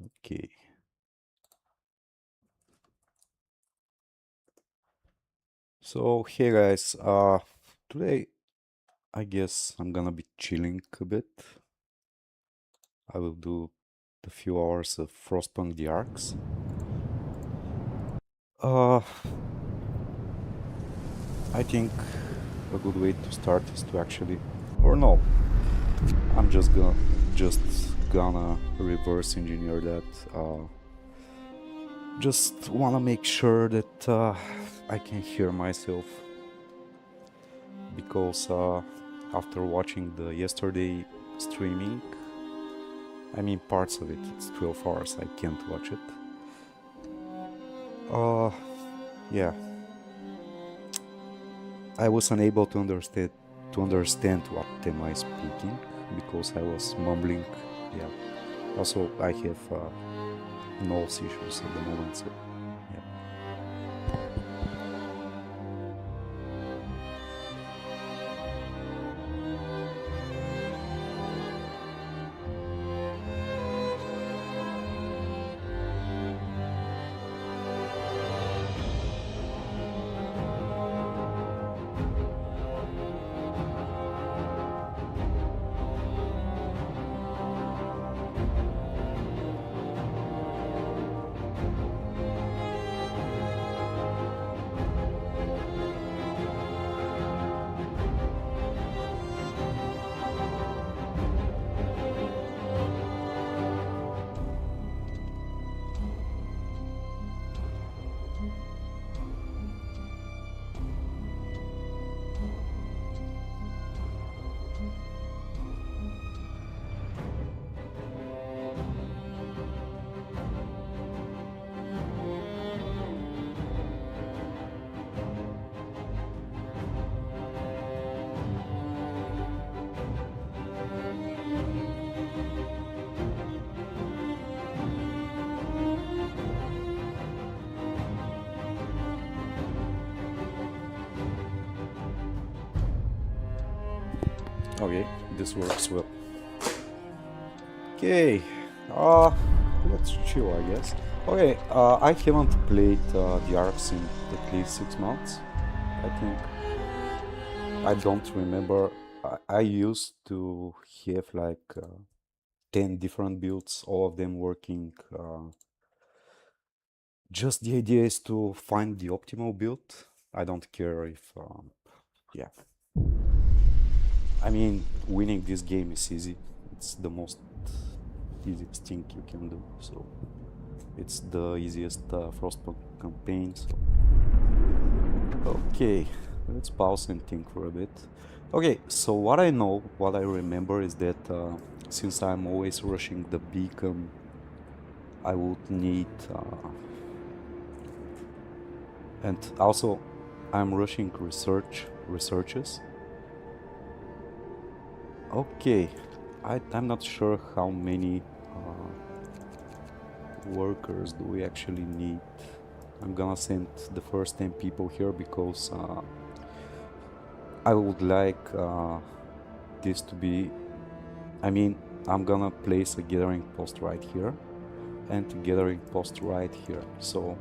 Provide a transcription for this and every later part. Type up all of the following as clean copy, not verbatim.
Okay. So hey guys, today I guess I'm gonna be chilling a bit. I will do the few hours of Frostpunk the Arks. Uh, I think a good way to start is to actually, or no, I'm just gonna reverse engineer that. Just wanna make sure that I can hear myself because after watching the yesterday streaming, I mean parts of it, it's 12 hours, I can't watch it. Uh, yeah, I was unable to understand what am I speaking because I was mumbling. Yeah. Also, I have nose issues at the moment, so yeah. Okay, this works well. Okay, uh, let's chill, I guess. Okay, I haven't played the Arks in at least 6 months. I think I don't remember. I used to have like 10 different builds, all of them working. Just the idea is to find the optimal build. I don't care if, yeah. I mean, winning this game is easy. It's the most easiest thing you can do. So it's the easiest Frostpunk campaign. So okay, let's pause and think for a bit. Okay, so what I know, what I remember is that since I'm always rushing the beacon, I would need, and also I'm rushing researches. Okay, I'm not sure how many workers do we actually need. I'm gonna send the first 10 people here because I would like this to be, I mean, I'm gonna place a gathering post right here and a gathering post right here. So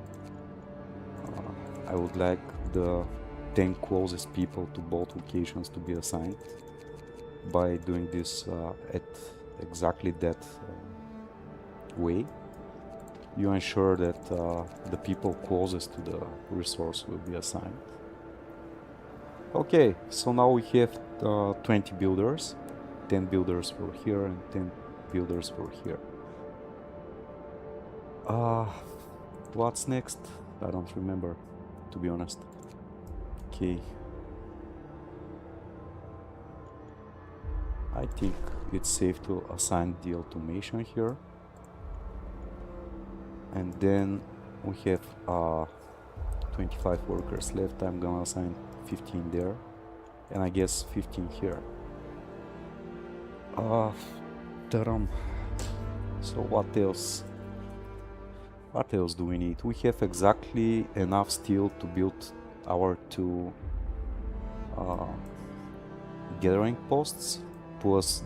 I would like the 10 closest people to both locations to be assigned. By doing this at exactly that way, you ensure that the people closest to the resource will be assigned. Okay, so now we have 20 builders, 10 builders for here and 10 builders for here. What's next? I don't remember, to be honest. Okay. I think it's safe to assign the automation here. And then we have 25 workers left. I'm gonna assign 15 there, and I guess 15 here. Taram. So what else? What else do we need? We have exactly enough steel to build our two gathering posts, plus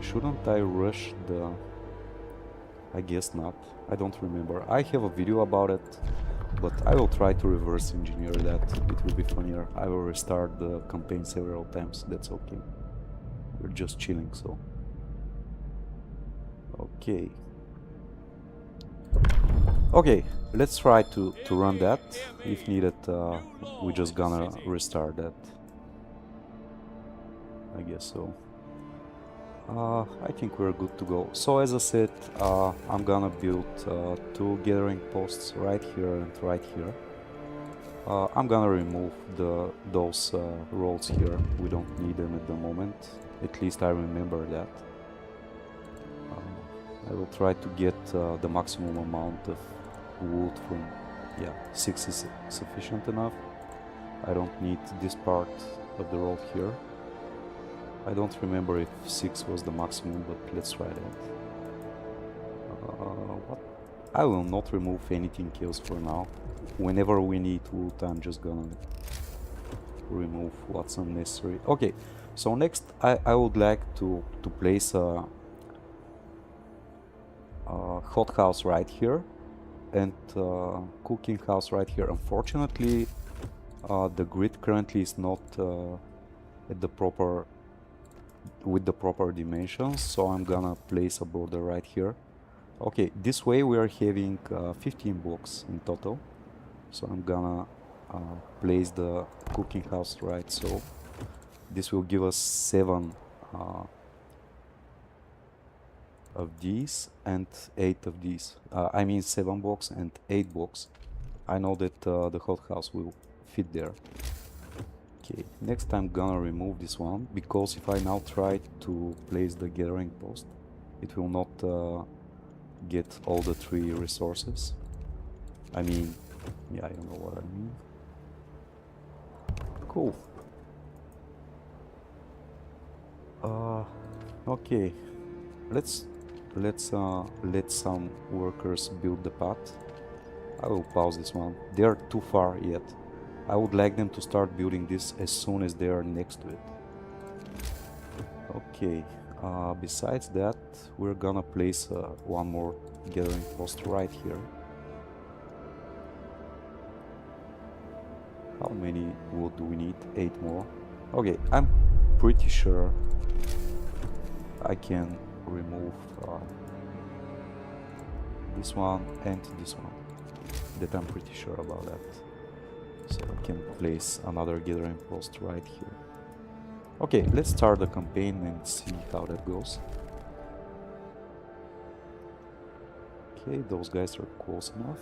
Shouldn't I rush the... I guess not. I don't remember. I have a video about it, but I will try to reverse engineer that. It will be funnier. I will restart the campaign several times. That's okay. We're just chilling, so... Okay. Okay, let's try to run that. If needed, we're just gonna restart that. I guess so. I think we're good to go. So as I said, I'm gonna build 2 gathering posts right here and right here. I'm gonna remove those rolls here. We don't need them at the moment. At least I remember that. I will try to get the maximum amount of wood from... Yeah, 6 is sufficient enough. I don't need this part of the roll here. I don't remember if 6 was the maximum, but let's try that. What? I will not remove anything else for now. Whenever we need wood, I'm just gonna remove what's unnecessary. Okay, so next I would like to place a hothouse right here and cooking house right here. Unfortunately, the grid currently is not at the proper... with the proper dimensions, so I'm gonna place a border right here. Okay, this way we are having 15 blocks in total, so I'm gonna place the cooking house right, so this will give us 7 of these and 8 of these. I mean 7 blocks and 8 blocks. I know that the hothouse will fit there. Okay, next I'm gonna remove this one, because if I now try to place the gathering post, it will not get all the 3 resources. I mean, yeah, you know what I mean. Cool. Okay, let's let some workers build the path. I will pause this one. They are too far yet. I would like them to start building this as soon as they are next to it. Okay, besides that, we're gonna place one more gathering post right here. How many wood do we need? 8 more. Okay, I'm pretty sure I can remove this one and this one. That I'm pretty sure about that. So I can place another gathering post right here. Okay, let's start the campaign and see how that goes. Okay, those guys are close enough.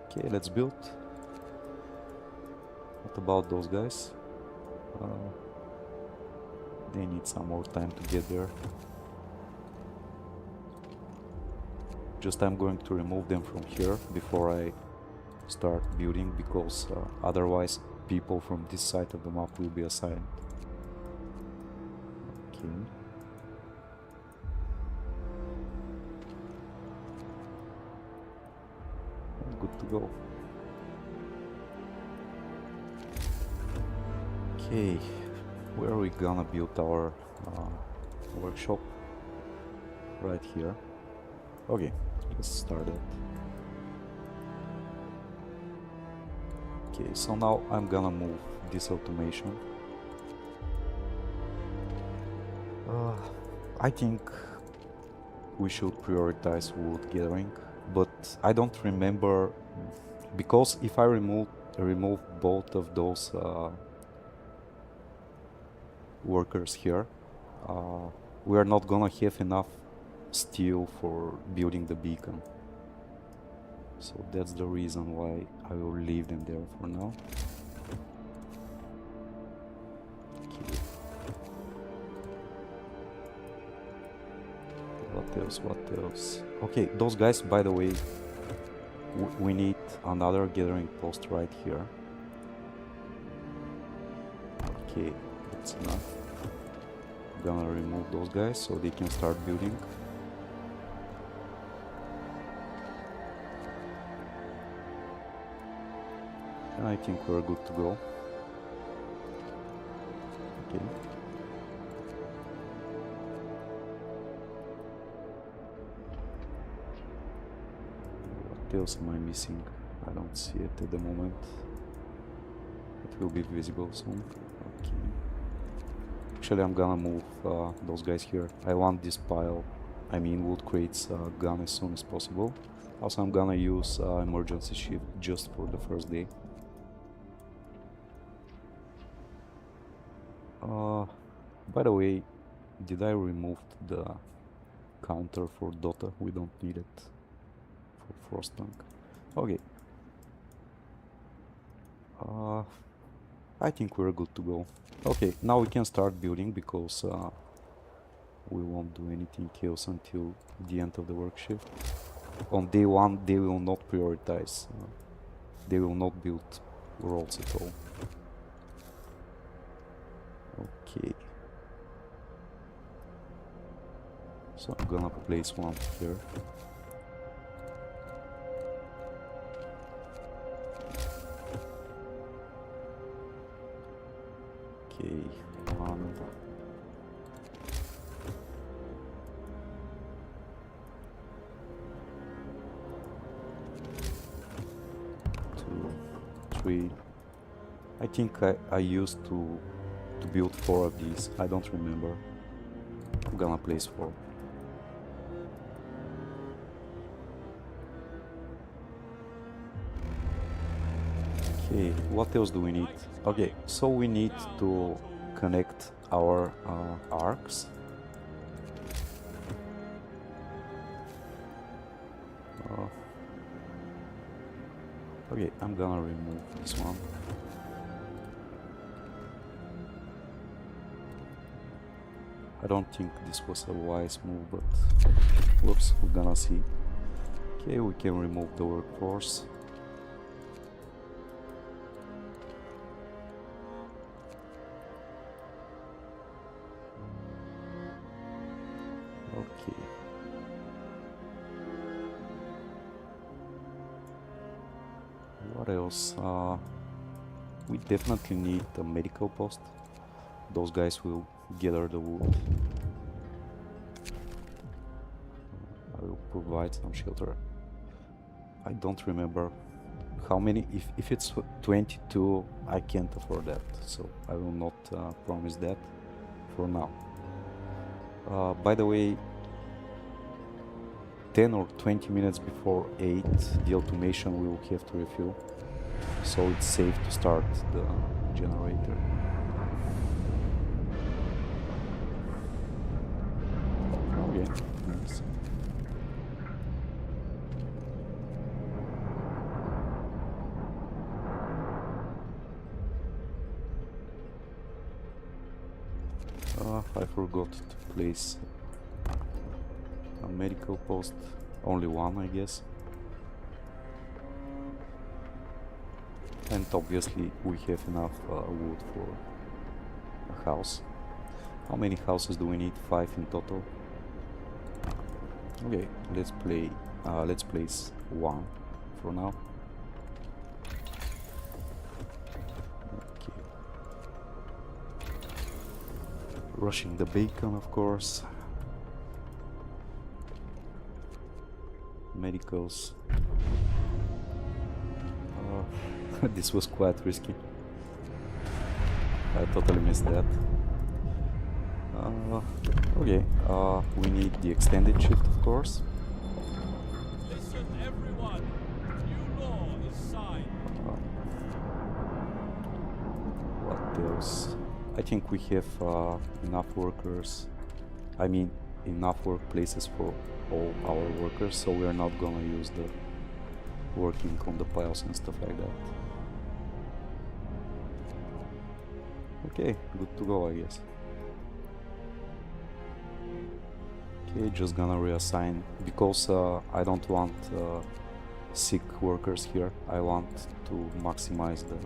Okay, let's build. What about those guys? They need some more time to get there. Just I'm going to remove them from here before I start building, because otherwise people from this side of the map will be assigned. Okay. Good to go. Okay, where are we gonna build our workshop? Right here. Okay, let's start it. Okay, so now I'm gonna move this automation. I think we should prioritize wood gathering, but I don't remember, because if I remove both of those workers here, we are not gonna have enough steel for building the beacon. So that's the reason why I will leave them there for now. Okay. What else? Okay, those guys, by the way, we need another gathering post right here. Okay, that's enough. I'm gonna remove those guys so they can start building. And I think we're good to go. Okay. What else am I missing? I don't see it at the moment. It will be visible soon. Okay. Actually, I'm gonna move those guys here. I want this pile, I mean wood crates, gone as soon as possible. Also, I'm gonna use emergency shift just for the first day. By the way, did I remove the counter for Dota? We don't need it for Frostpunk. Okay. I think we're good to go. Okay, now we can start building because we won't do anything else until the end of the work shift. On day 1 they will not prioritize. They will not build rolls at all. Okay. So I'm gonna place one here. Okay, 1. 2, 3. I think I used to build 4 of these. I don't remember. I'm gonna place 4. Okay, what else do we need? Okay, so we need to connect our arcs. Okay, I'm gonna remove this one. I don't think this was a wise move, but whoops, we're gonna see. Okay, we can remove the workforce. Okay. What else? We definitely need a medical post. Those guys will gather the wood. I will provide some shelter. I don't remember how many. If it's 22, I can't afford that, so I will not promise that for now. By the way, 10 or 20 minutes before 8 the automation will have to refill, so it's safe to start the generator. Okay, nice. I forgot to place a medical post, only one I guess. And obviously we have enough wood for a house. How many houses do we need? 5 in total. Okay, let's place 1 for now. Okay. Rushing the bacon, of course. Medicals. This was quite risky. I totally missed that. Okay, we need the extended shift, of course. Listen, everyone. New law is signed. What else? I think we have enough workers. I mean, enough workplaces for all our workers, so we are not gonna use the working on the piles and stuff like that. Okay, good to go, I guess. Okay, just gonna reassign, because I don't want sick workers here. I want to maximize the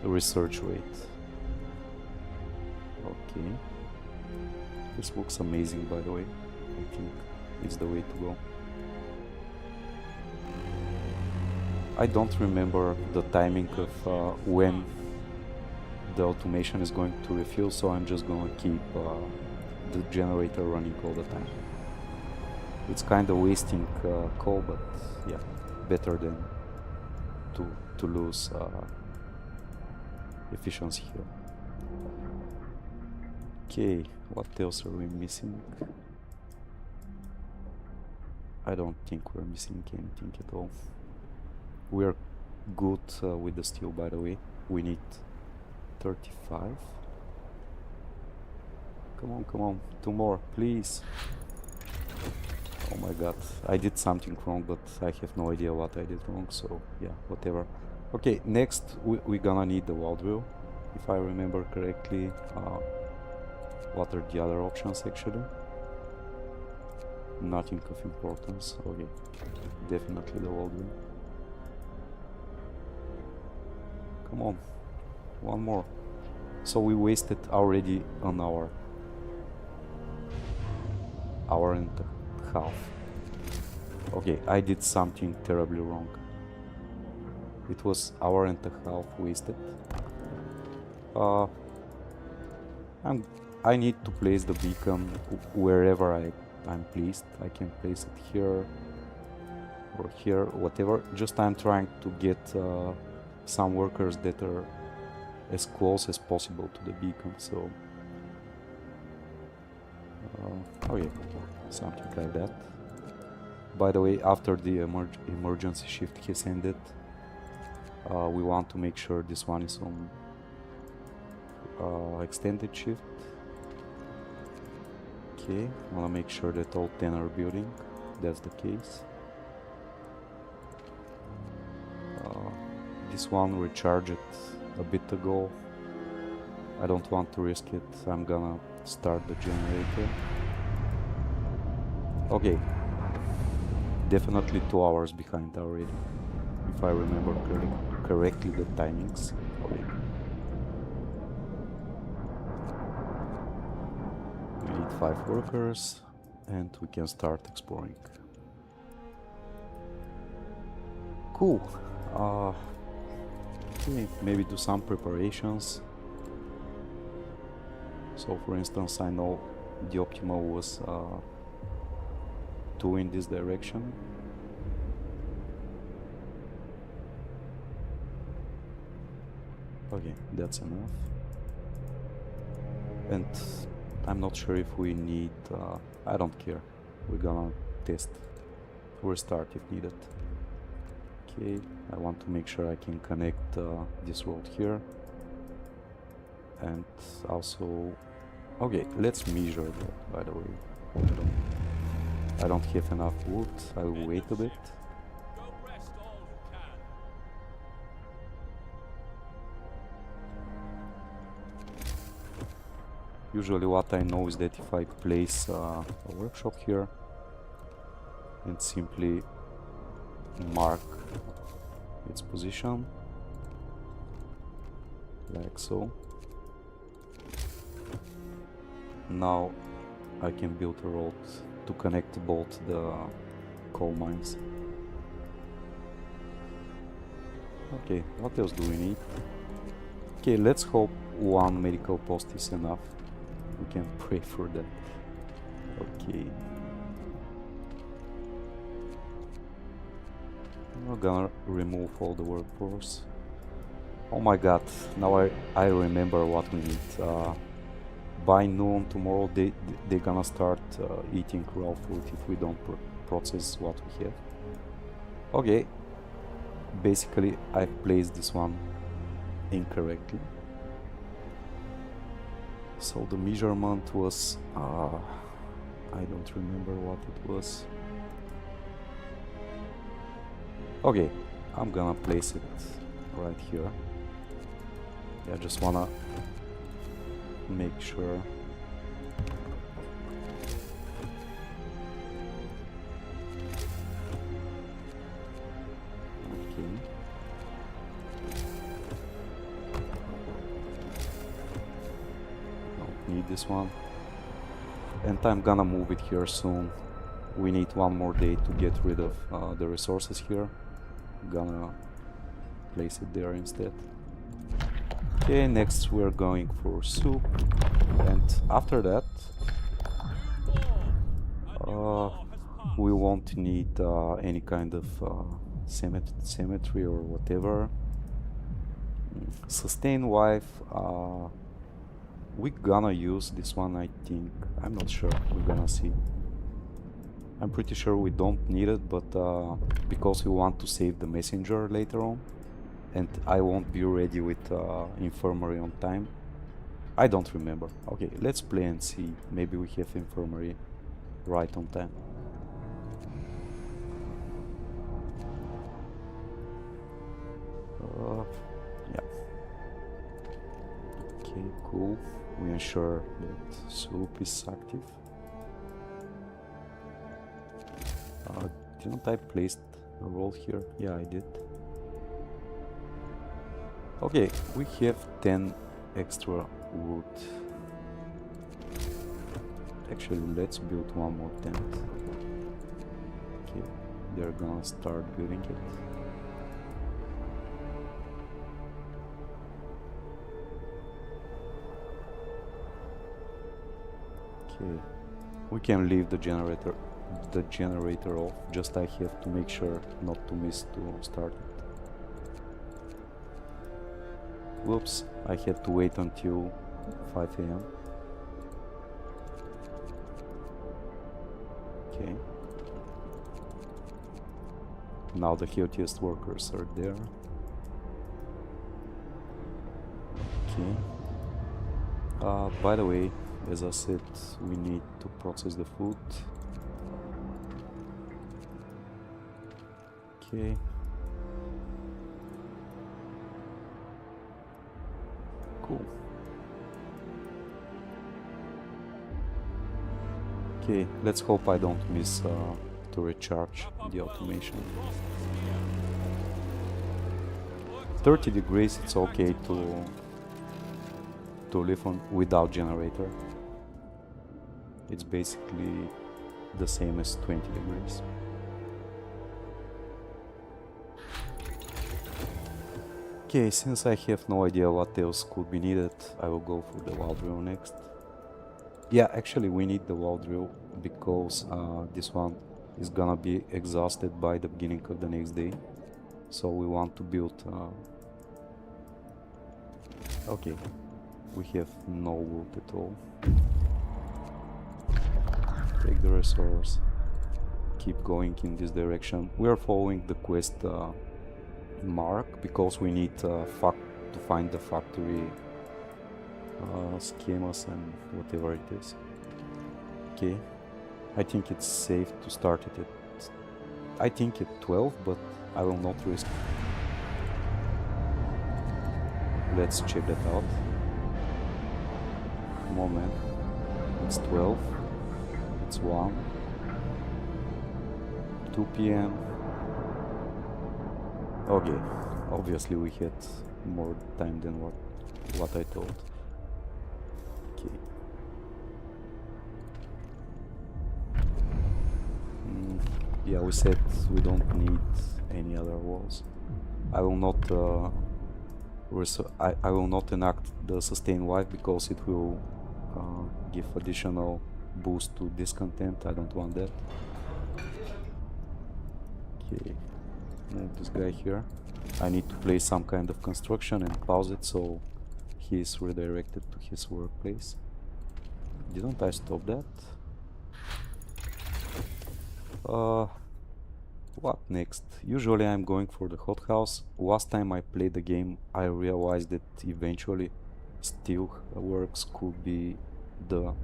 research rate. Okay. This looks amazing, by the way. I think it's the way to go. I don't remember the timing of when the automation is going to refill, so I'm just going to keep the generator running all the time. It's kind of wasting coal, but yeah, better than to lose efficiency here. Okay, what else are we missing? I don't think we're missing anything at all. We're good with the steel, by the way. We need 35. Come on, 2 more, please. Oh my god, I did something wrong, but I have no idea what I did wrong, so yeah, whatever. Okay, next we're gonna need the wall drill, if I remember correctly. What are the other options actually? Nothing of importance. Okay, definitely the wall drill. Come on, 1 more. So we wasted already an hour and a half. Okay, I did something terribly wrong. It was hour and a half wasted. I need to place the beacon wherever I'm pleased. I can place it here or here, whatever. Just I'm trying to get some workers that are as close as possible to the beacon, so oh yeah, something like that. By the way, after the emergency shift has ended, we want to make sure this one is on extended shift. Okay, wanna make sure that all 10 are building. That's the case. This one recharged a bit ago. I don't want to risk it. I'm gonna start the generator. Okay, definitely 2 hours behind already, if I remember correctly the timings. Okay. We need 5 workers and we can start exploring. Cool. Okay, maybe do some preparations. So for instance, I know the optimal was 2 in this direction. Okay, that's enough. And I'm not sure if we need... I don't care. We're gonna test. Restart if needed. Okay, I want to make sure I can connect this road here. And also... Okay, let's measure that, by the way. I don't have enough wood. I will wait a bit. Go rest all who can. Usually what I know is that if I place a workshop here and simply mark its position, like so, now I can build a road to connect both the coal mines. Okay, what else do we need? Okay, let's hope 1 medical post is enough. We can pray for that. Okay. We're gonna remove all the workforce. Oh my god, now I remember what we need. By noon tomorrow they're gonna start eating raw food if we don't process what we have. Okay, basically I placed this one incorrectly. So the measurement was I don't remember what it was. Okay, I'm gonna place it right here. Yeah, just wanna make sure. Okay. Don't need this one. And I'm gonna move it here soon. We need 1 more day to get rid of the resources here. Gonna place it there instead. Okay, next we're going for soup, and after that Uh, we won't need any kind of cemetery or whatever. Sustain wife. We're gonna use this one, I think. I'm not sure. We're gonna see. I'm pretty sure we don't need it, but because we want to save the messenger later on, and I won't be ready with infirmary on time. I don't remember. Okay, let's play and see. Maybe we have infirmary right on time. Yeah. Okay, cool. We ensure that soup is active. Didn't I place a roll here? Yeah, I did. Okay, we have 10 extra wood. Actually, let's build one more tent. Okay, they're gonna start building it. Okay, we can leave the generator off. Just I have to make sure not to miss to start it. Whoops, I had to wait until 5 AM. Okay. Now the healthiest workers are there. Okay. By the way, as I said, we need to process the food. Okay. Cool. Okay, let's hope I don't miss to recharge the automation. 30 degrees, it's okay to live on without generator. It's basically the same as 20 degrees. Okay, since I have no idea what else could be needed, I will go for the wall drill next. Yeah, actually we need the wall drill because this one is gonna be exhausted by the beginning of the next day. So we want to build... Okay, we have no wood at all. Take the resource, keep going in this direction. We are following the quest mark because we need to find the factory schemas and whatever it is. Okay, I think it's safe to start it at... I think at 12, but I will not risk. Let's check that out. Come on, man. It's 12. It's 1. 2 PM. Okay, obviously we had more time than what I thought. Okay. Yeah, we said we don't need any other walls. I will not I will not enact the sustain wife because it will give additional boost to discontent. I don't want that. Okay, move this guy here. I need to place some kind of construction and pause it so he is redirected to his workplace. Didn't I stop that? What next? Usually I'm going for the hothouse. Last time I played the game I realized that eventually Steelworks could be the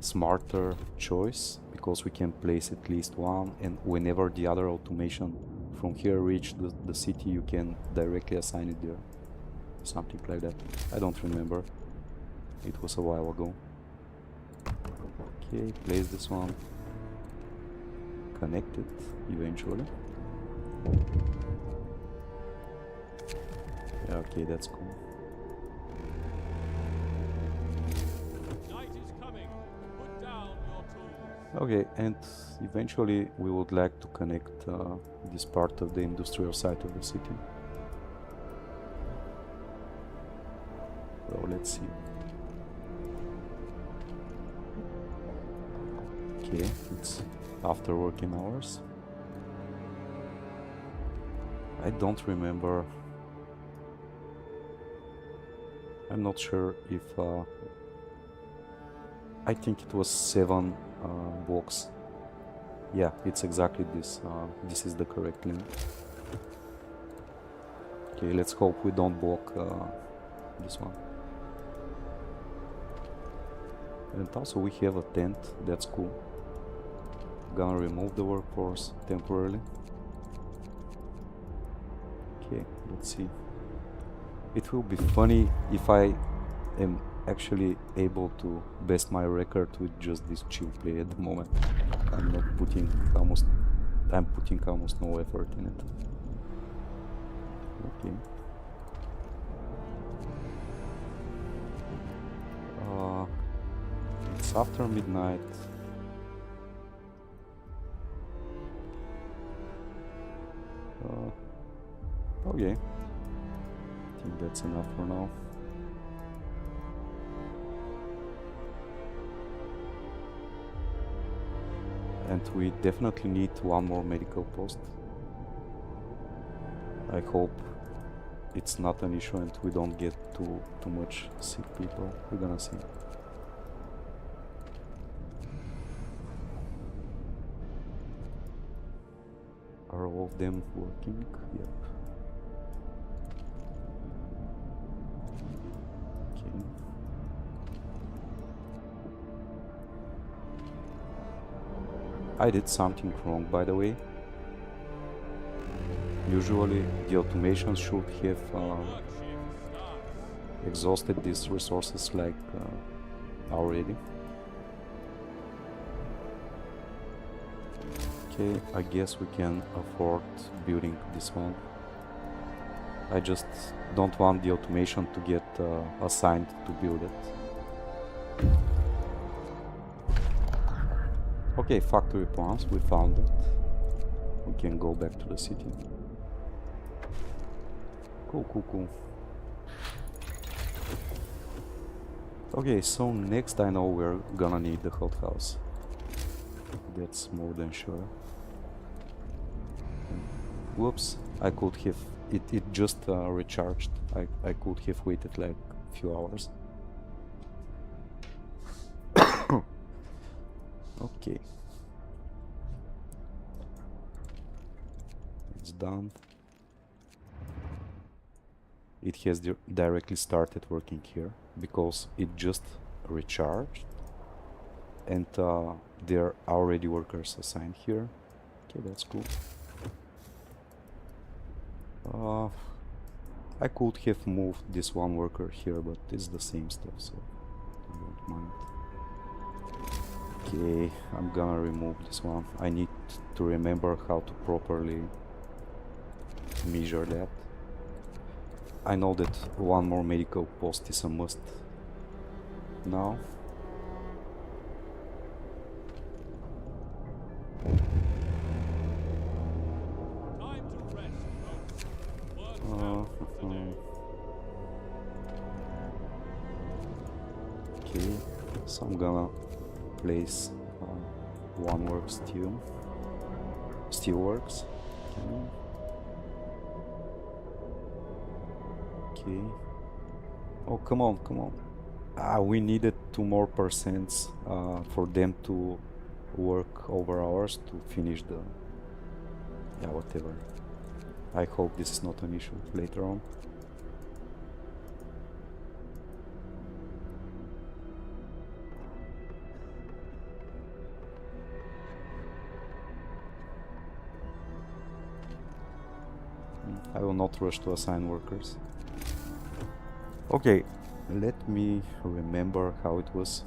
smarter choice because we can place at least one, and whenever the other automation from here reach the city you can directly assign it there. Something like that. I don't remember. It was a while ago. Okay, place this one. Connect it eventually. Yeah, okay, that's cool. Night is coming. Put down your tools. Okay, and eventually we would like to connect this part of the industrial side of the city. So let's see. Okay, it's after working hours. I don't remember. I'm not sure if I think it was 7 blocks. Yeah, it's exactly this. This is the correct link. Okay, let's hope we don't block this one. And also we have a tent, that's cool. Gonna remove the workforce temporarily. Okay, let's see. It will be funny if I am actually able to best my record with just this chill play at the moment. I'm putting almost no effort in it. Okay. It's after midnight. Okay. I think that's enough for now. And we definitely need one more medical post. I hope it's not an issue and we don't get too much sick people. We're gonna see. Are all of them working? Yep. Okay. I did something wrong, by the way. Usually the automation should have exhausted these resources like already. Okay, I guess we can afford building this one. I just don't want the automation to get assigned to build it. Okay, factory plans, we found it. We can go back to the city. Cool. Okay, so next I know we're gonna need the hothouse. That's more than sure. Whoops, I could have... It just recharged. I could have waited like a few hours. Okay. It's done. It has directly started working here because it just recharged and there are already workers assigned here. Okay, that's cool. I could have moved this one worker here, but it's the same stuff, so I don't mind. Okay, I'm gonna remove this one. I need to remember how to properly measure that. I know that one more medical post is a must now. Time to rest, folks. Work out for today. Okay, so I'm gonna place one work steel works. Okay. Oh, come on. We needed 2 more percents for them to work over hours to finish the... Yeah, whatever. I hope this is not an issue later on. I will not rush to assign workers. Okay, let me remember how it was.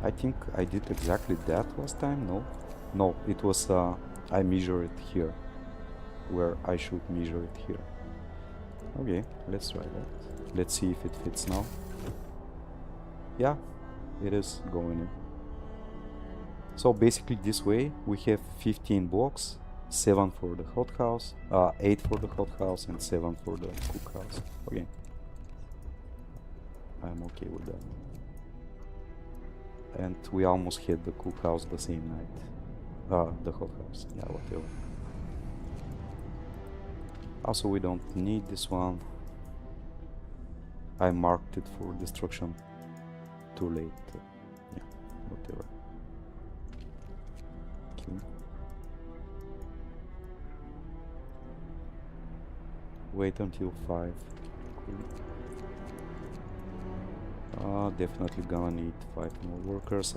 I think I did exactly that last time, no? No, it was I measure it here, where I should measure it here. Okay, let's try that. Let's see if it fits now. Yeah, it is going in. So basically this way we have 15 blocks, 7 for the hothouse, 8 for the hothouse and 7 for the cookhouse. Okay. I'm okay with that. And we almost hit the cookhouse the same night. The hothouse, yeah, whatever. Also, we don't need this one. I marked it for destruction too late. Yeah, whatever. Okay. Wait until 5. Cool. Definitely gonna need 5 more workers.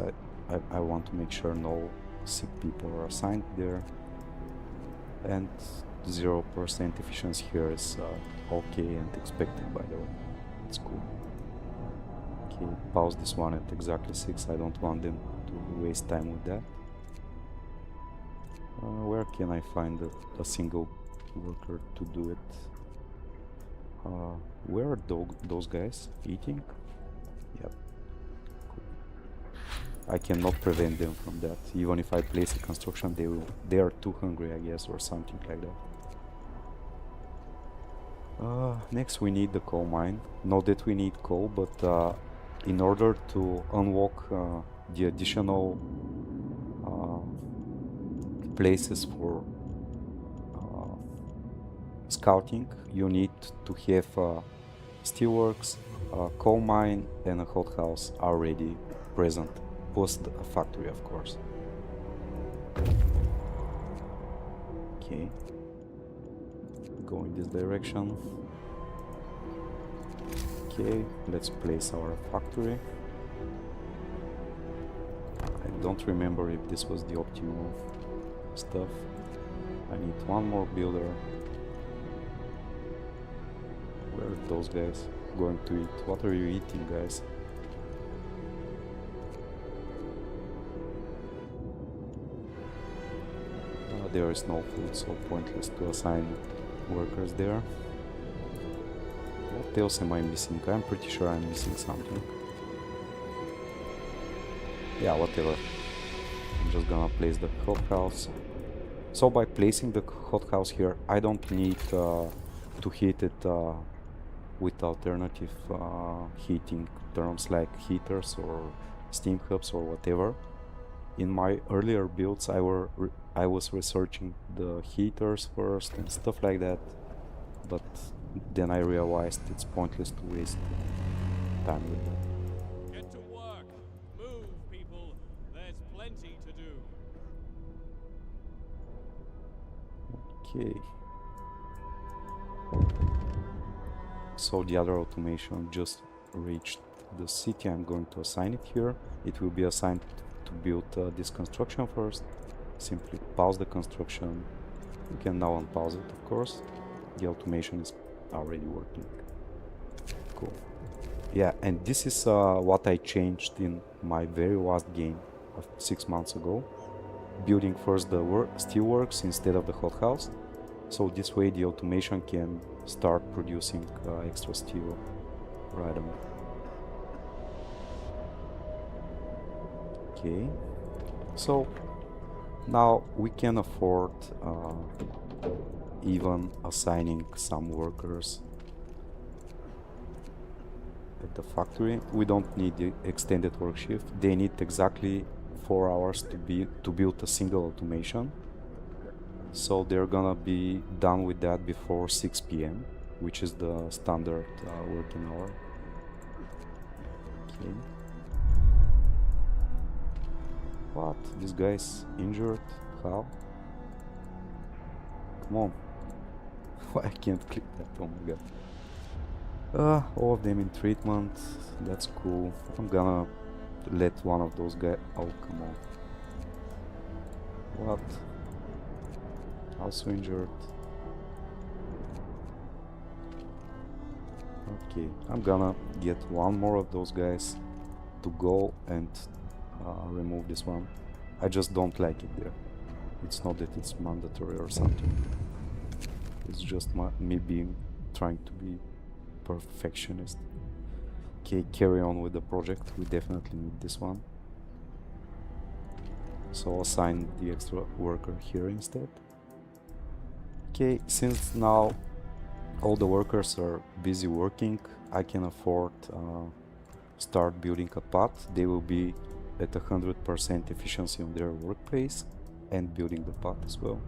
I want to make sure no sick people are assigned there. And 0% efficiency here is okay and expected, by the way. It's cool. Okay, pause this one at exactly 6. I don't want them to waste time with that. Where can I find a single worker to do it? Where are those guys eating? Yep. Cool. I cannot prevent them from that. Even if I place a construction, they are too hungry, I guess, or something like that. Next we need the coal mine. Not that we need coal, but in order to unlock the additional places for scouting, you need to have steelworks, a coal mine and a hothouse already present, plus a factory, of course. Okay, go in this direction. Okay, let's place our factory. I don't remember if this was the optimal stuff. I need one more builder. Where are those guys going to eat? What are you eating, guys? There is no food, so pointless to assign workers there. What else am I missing? I'm pretty sure I'm missing something. Yeah, whatever. I'm just gonna place the hothouse. So by placing the hothouse here, I don't need to heat it with alternative heating terms like heaters or steam hubs or whatever. In my earlier builds, I was researching the heaters first and stuff like that, but then I realized it's pointless to waste time with that. Get to work. Move, people. There's plenty to do. Okay. So the other automation just reached the city. I'm going to assign it here. It will be assigned to build this construction first. Simply pause the construction. You can now unpause it, of course. The automation is already working. Cool. Yeah, and this is what I changed in my very last game of 6 months ago. Building first the steelworks instead of the hothouse. So this way the automation can start producing extra steel right away. Okay, so now we can afford even assigning some workers at the factory. We don't need the extended work shift. They need exactly 4 hours to build a single automation. So they're gonna be done with that before 6 p.m., which is the standard working hour. Okay. What? This guy's injured? How? Come on. I can't click that, oh my god. All of them in treatment. That's cool. I'm gonna let one of those guys... Oh, come on. What? Also injured. Okay, I'm gonna get one more of those guys to go and remove this one. I just don't like it there. It's not that it's mandatory or something. It's just me trying to be perfectionist. Okay, carry on with the project. We definitely need this one. So assign the extra worker here instead. Okay, since now all the workers are busy working, I can afford start building a path. They will be at 100% efficiency on their workplace and building the pot as well.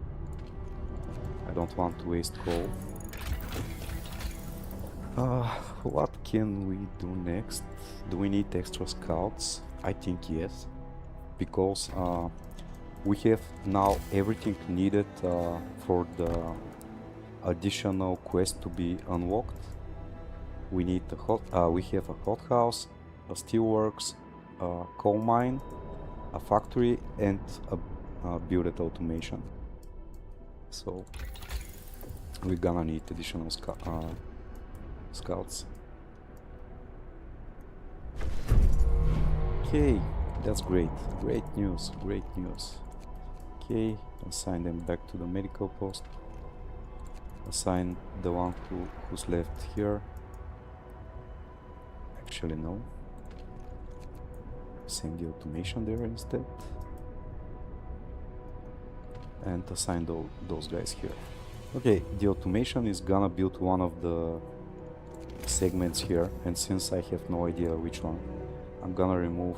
I don't want to waste coal. What can we do next? Do we need extra scouts? I think yes, because we have now everything needed for the additional quest to be unlocked. We need we have a hothouse, a steelworks, a coal mine, a factory, and a build automation. So we're gonna need additional scouts. Okay, that's great. Great news. Great news. Okay, assign them back to the medical post. Assign the one who's left here. Actually, no. Send the automation there instead. And assign those guys here. Okay, the automation is gonna build one of the segments here, and since I have no idea which one, I'm gonna remove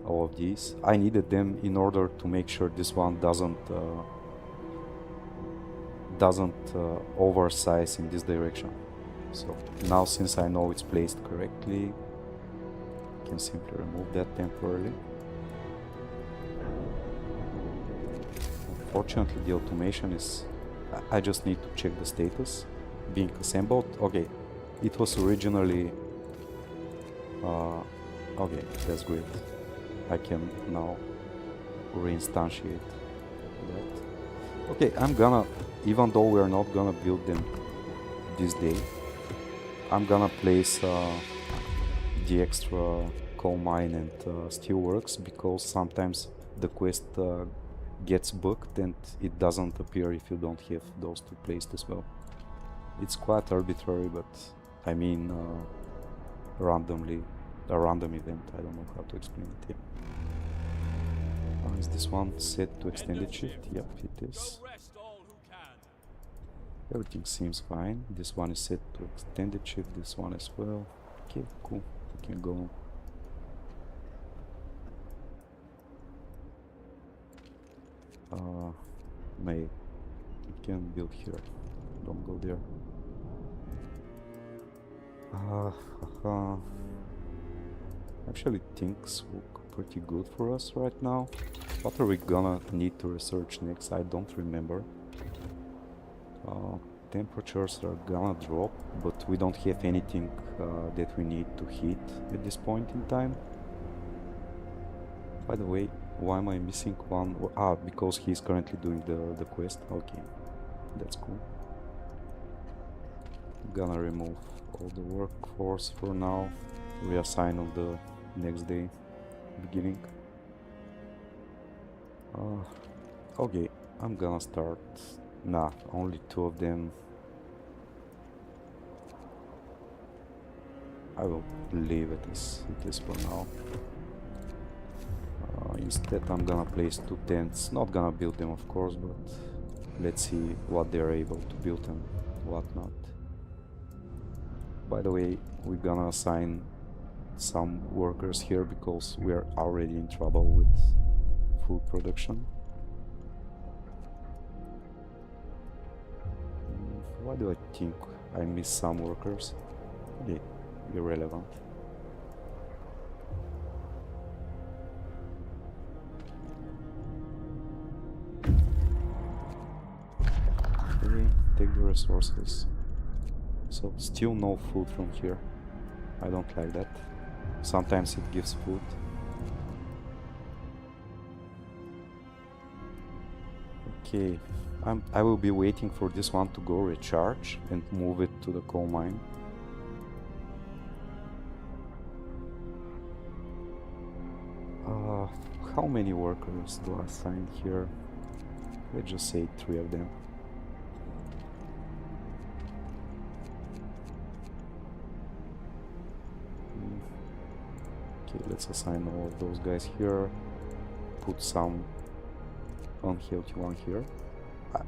all of these. I needed them in order to make sure this one doesn't oversize in this direction. So now, since I know it's placed correctly, I can simply remove that temporarily. Unfortunately, the automation is... I just need to check the status. Being assembled. Okay, it was originally... okay, that's great. I can now reinstantiate that. Okay, I'm gonna... Even though we're not gonna build them this day, I'm gonna place the extra coal mine and steelworks, because sometimes the quest gets booked and it doesn't appear if you don't have those two placed as well. It's quite arbitrary, but I mean randomly, a random event. I don't know how to explain it here. Is this one set to extended shift? Yep, it is. Everything seems fine. This one is set to extended shift, this one as well. Okay, cool. We can go. May we can build here. Don't go there. Actually, things look pretty good for us right now. What are we gonna need to research next? I don't remember. Temperatures are gonna drop, but we don't have anything that we need to heat at this point in time. By the way, why am I missing one? Because he's currently doing the quest. Okay, that's cool. Gonna remove all the workforce for now. Reassign on the next day beginning. Okay, I'm gonna start. Nah, only two of them. I will leave it as it is for now. Instead, I'm gonna place two tents. Not gonna build them, of course, but let's see what they're able to build and what not. By the way, we're gonna assign some workers here because we are already in trouble with food production. Why do I think I miss some workers? Okay, irrelevant. Okay, take the resources. So still no food from here. I don't like that. Sometimes it gives food. Okay, I will be waiting for this one to go recharge and move it to the coal mine. How many workers do I assign here? Let's just say 3 of them. Okay, let's assign all of those guys here. Put some unhealthy one here.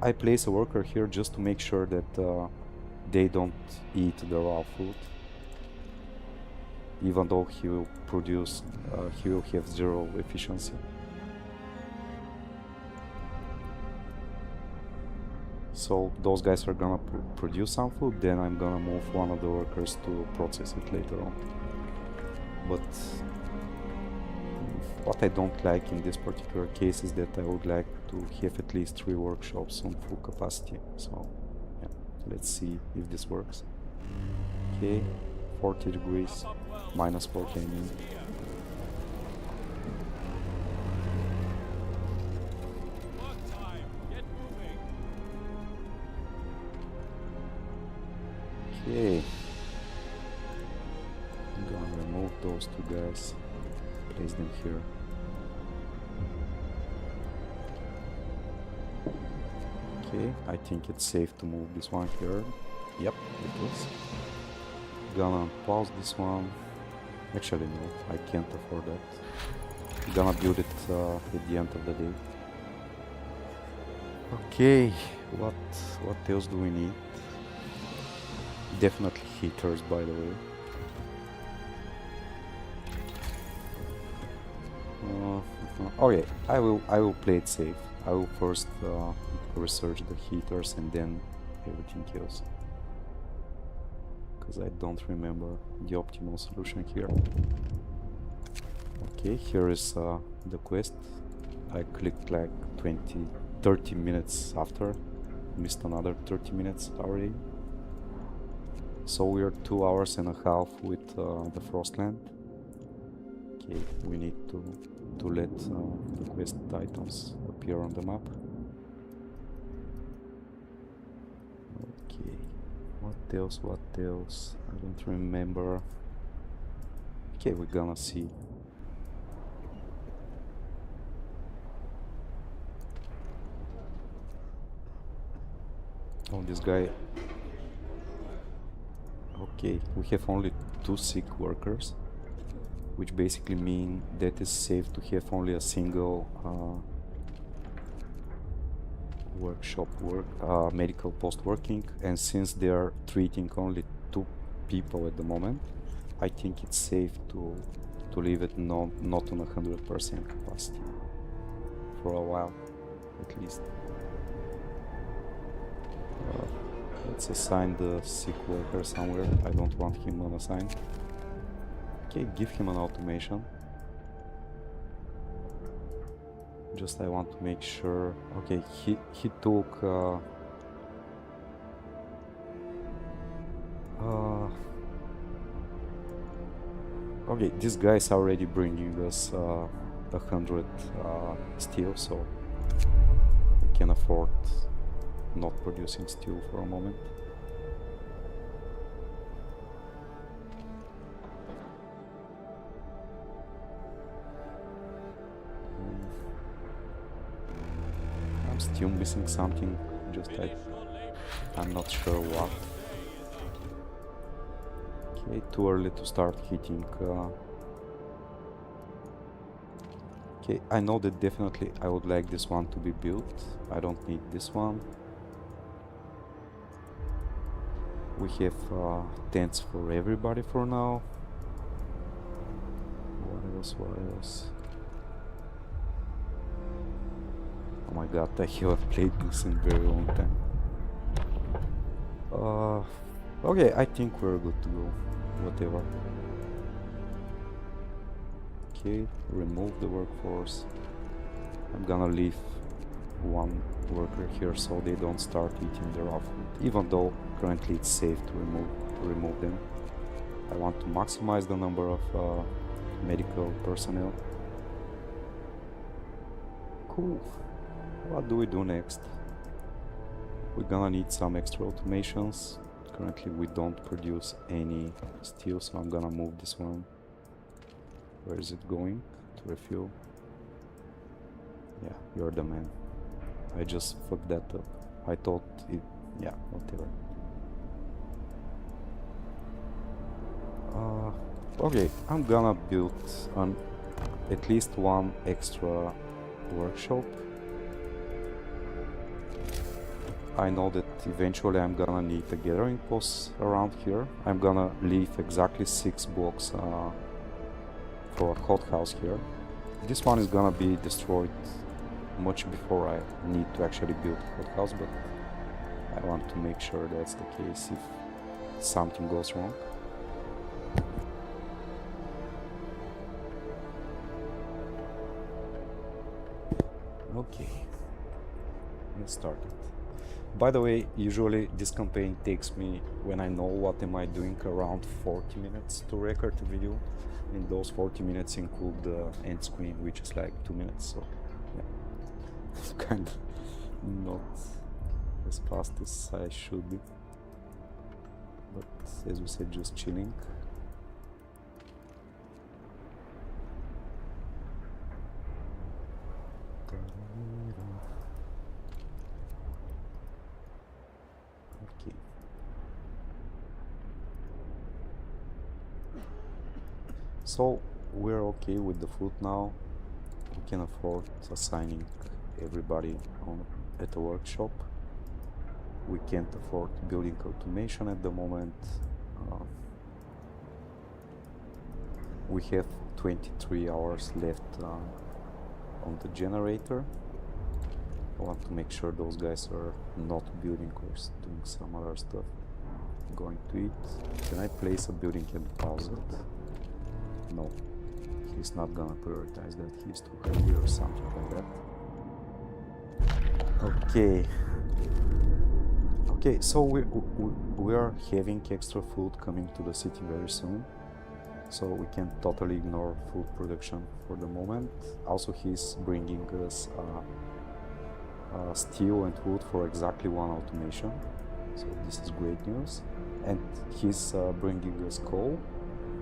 I place a worker here just to make sure that they don't eat the raw food. even though he will produce, he will have 0 efficiency. So those guys are gonna produce some food, then I'm gonna move one of the workers to process it later on. But what I don't like in this particular case is that I would like to have at least 3 workshops on full capacity. So yeah, let's see if this works. Okay, 40 degrees, minus 40 I mean. Work time. Get moving. Okay, I'm gonna remove those 2 guys, place them here. Okay, I think it's safe to move this one here. Yep, it is. Gonna pause this one. Actually no, I can't afford that. Gonna build it at the end of the day. Okay, what else do we need? Definitely heaters, by the way. Okay, I will play it safe. I will first research the heaters and then everything else, because I don't remember the optimal solution here. Okay, here is the quest. I clicked like 30 minutes after, missed another 30 minutes already. So we are 2 hours and a half with the Frostland. Okay, we need to let the quest items appear on the map. Okay, what else? What else? I don't remember. Okay, we're gonna see. Oh, this guy. Okay, we have only 2 sick workers, which basically mean that it's safe to have only a single workshop medical post working, and since they are treating only 2 people at the moment, I think it's safe to leave it not on 100% capacity for a while at least. Let's assign the sick worker somewhere. I don't want him unassigned. Okay, give him an automation. Just I want to make sure. Okay, he took okay, this guy is already bringing us 100 steel, so we can afford not producing steel for a moment. I'm still missing something, just I'm not sure what. Okay, too early to start hitting. Okay, I know that definitely I would like this one to be built. I don't need this one. We have tents for everybody for now. What else? What else? Oh my god, I haven't played this in a very long time. Okay, I think we're good to go. Whatever. Okay, remove the workforce. I'm gonna leave 1 worker here so they don't start eating the raw food, even though currently it's safe to remove them. I want to maximize the number of medical personnel. Cool. What do we do next? We're gonna need some extra automations. Currently we don't produce any steel, so I'm gonna move this one. Where is it going? To refuel? Yeah, you're the man. I just fucked that up. I thought it... yeah, whatever. Okay, I'm gonna build at least 1 extra workshop. I know that eventually I'm gonna need a gathering post around here. I'm gonna leave exactly 6 blocks for a hothouse here. This one is gonna be destroyed much before I need to actually build a hothouse, but I want to make sure that's the case if something goes wrong. Okay, let's start it. By the way, usually this campaign takes me, when I know what am I doing, around 40 minutes to record the video, and those 40 minutes include the end screen, which is like 2 minutes, so yeah, it's kind of not as fast as I should be, but as we said, just chilling. Okay. So we're okay with the food now. We can afford assigning everybody at the workshop. We can't afford building automation at the moment. We have 23 hours left on the generator. I want to make sure those guys are not building or doing some other stuff. Going to eat. Can I place a building and pause it? No. He's not gonna prioritize that. He's too heavy or something like that. Okay. Okay, so we are having extra food coming to the city very soon. So we can totally ignore food production for the moment. Also, he's bringing us steel and wood for exactly 1 automation. So this is great news. And he's bringing us coal,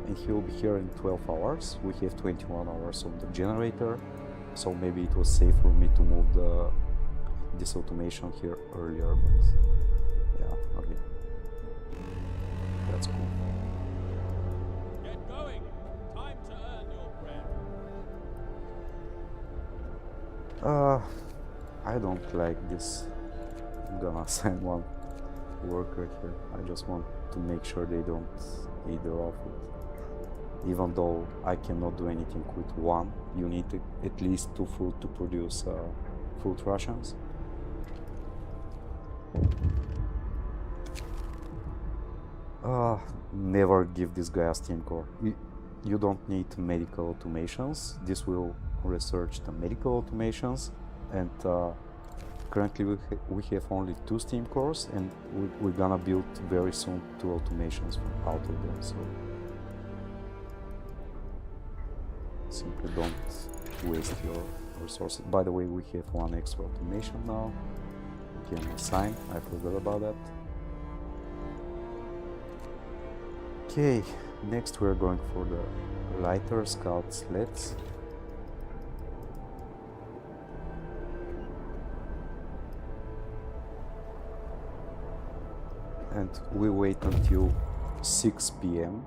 and he'll be here in 12 hours. We have 21 hours on the generator, so maybe it was safe for me to move this automation here earlier, but yeah, okay. That's cool. Get going. Time to earn your bread. I don't like this. I'm gonna assign 1 worker here. I just want to make sure they don't eat the raw food. Even though I cannot do anything with 1, you need at least 2 food to produce food rations. Never give this guy a steam core. You don't need medical automations. This will research the medical automations, and currently we have only 2 steam cores, and we're gonna build very soon 2 automations out of them, so simply don't waste your resources. By the way, we have 1 extra automation now. We can assign. I forgot about that. Okay, next we're going for the lighter scout sleds. And we wait until 6 p.m.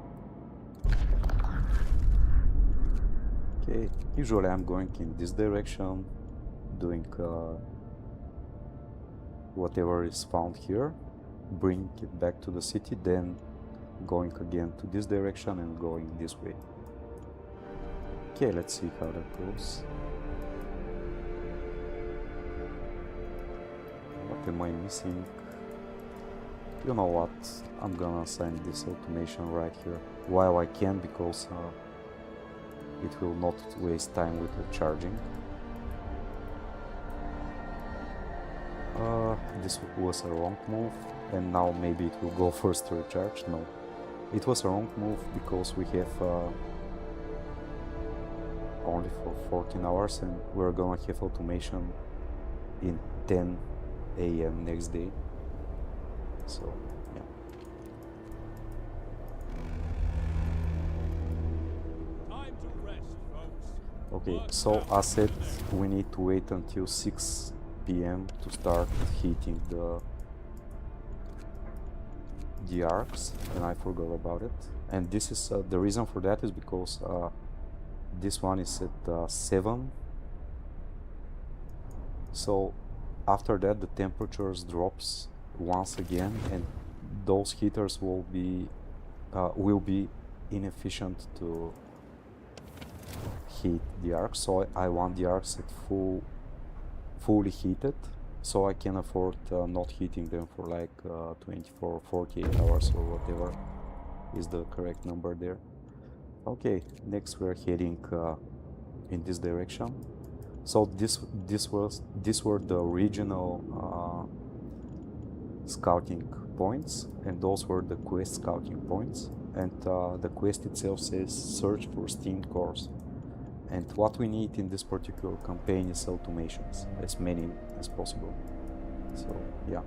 Okay, usually I'm going in this direction, doing whatever is found here, bring it back to the city, then going again to this direction and going this way. Okay, let's see how that goes. What am I missing? You know what, I'm gonna assign this automation right here while I can, because it will not waste time with the charging. This was a wrong move, and now maybe it will go first to recharge. No, it was a wrong move because we have only for 14 hours, and we're gonna have automation in 10 a.m. next day. So, yeah. Time to rest, folks. Okay, so as said, we need to wait until 6 p.m. to start heating the arcs, and I forgot about it. And this is the reason for that is because this one is at 7. So after that the temperatures drops once again, and those heaters will be inefficient to heat the arcs. So I want the arcs at fully heated, so I can afford not heating them for like 24 48 hours or whatever is the correct number there. Okay, next we're heading in this direction. So these were the regional scouting points, and those were the quest scouting points. And the quest itself says search for steamed cores. And what we need in this particular campaign is automations, as many as possible. So yeah,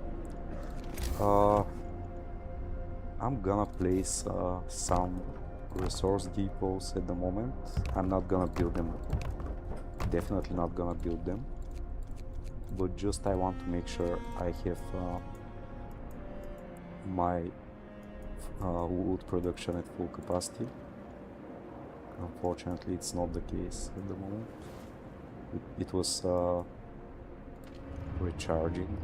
I'm gonna place some resource depots at the moment. I'm not gonna build them, definitely not gonna build them, but just I want to make sure I have my wood production at full capacity. Unfortunately, it's not the case at the moment. It was recharging.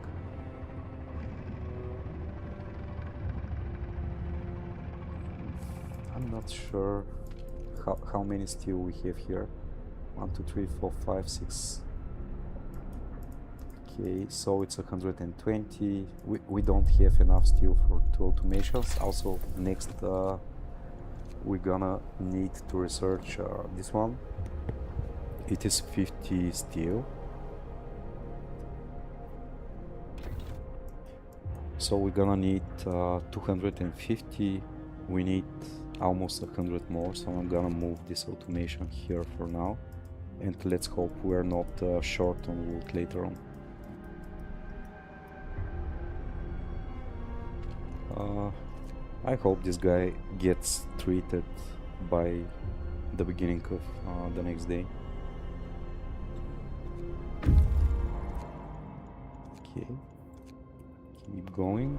I'm not sure how many steel we have here. 1, 2, 3, 4, 5, 6. Okay, so it's 120. We don't have enough steel for 2 automations. Also, next we're gonna need to research this one. It is 50 steel. So we're gonna need 250. We need almost 100 more, so I'm gonna move this automation here for now. And let's hope we're not short on wood later on. I hope this guy gets treated by the beginning of the next day. Okay, keep going.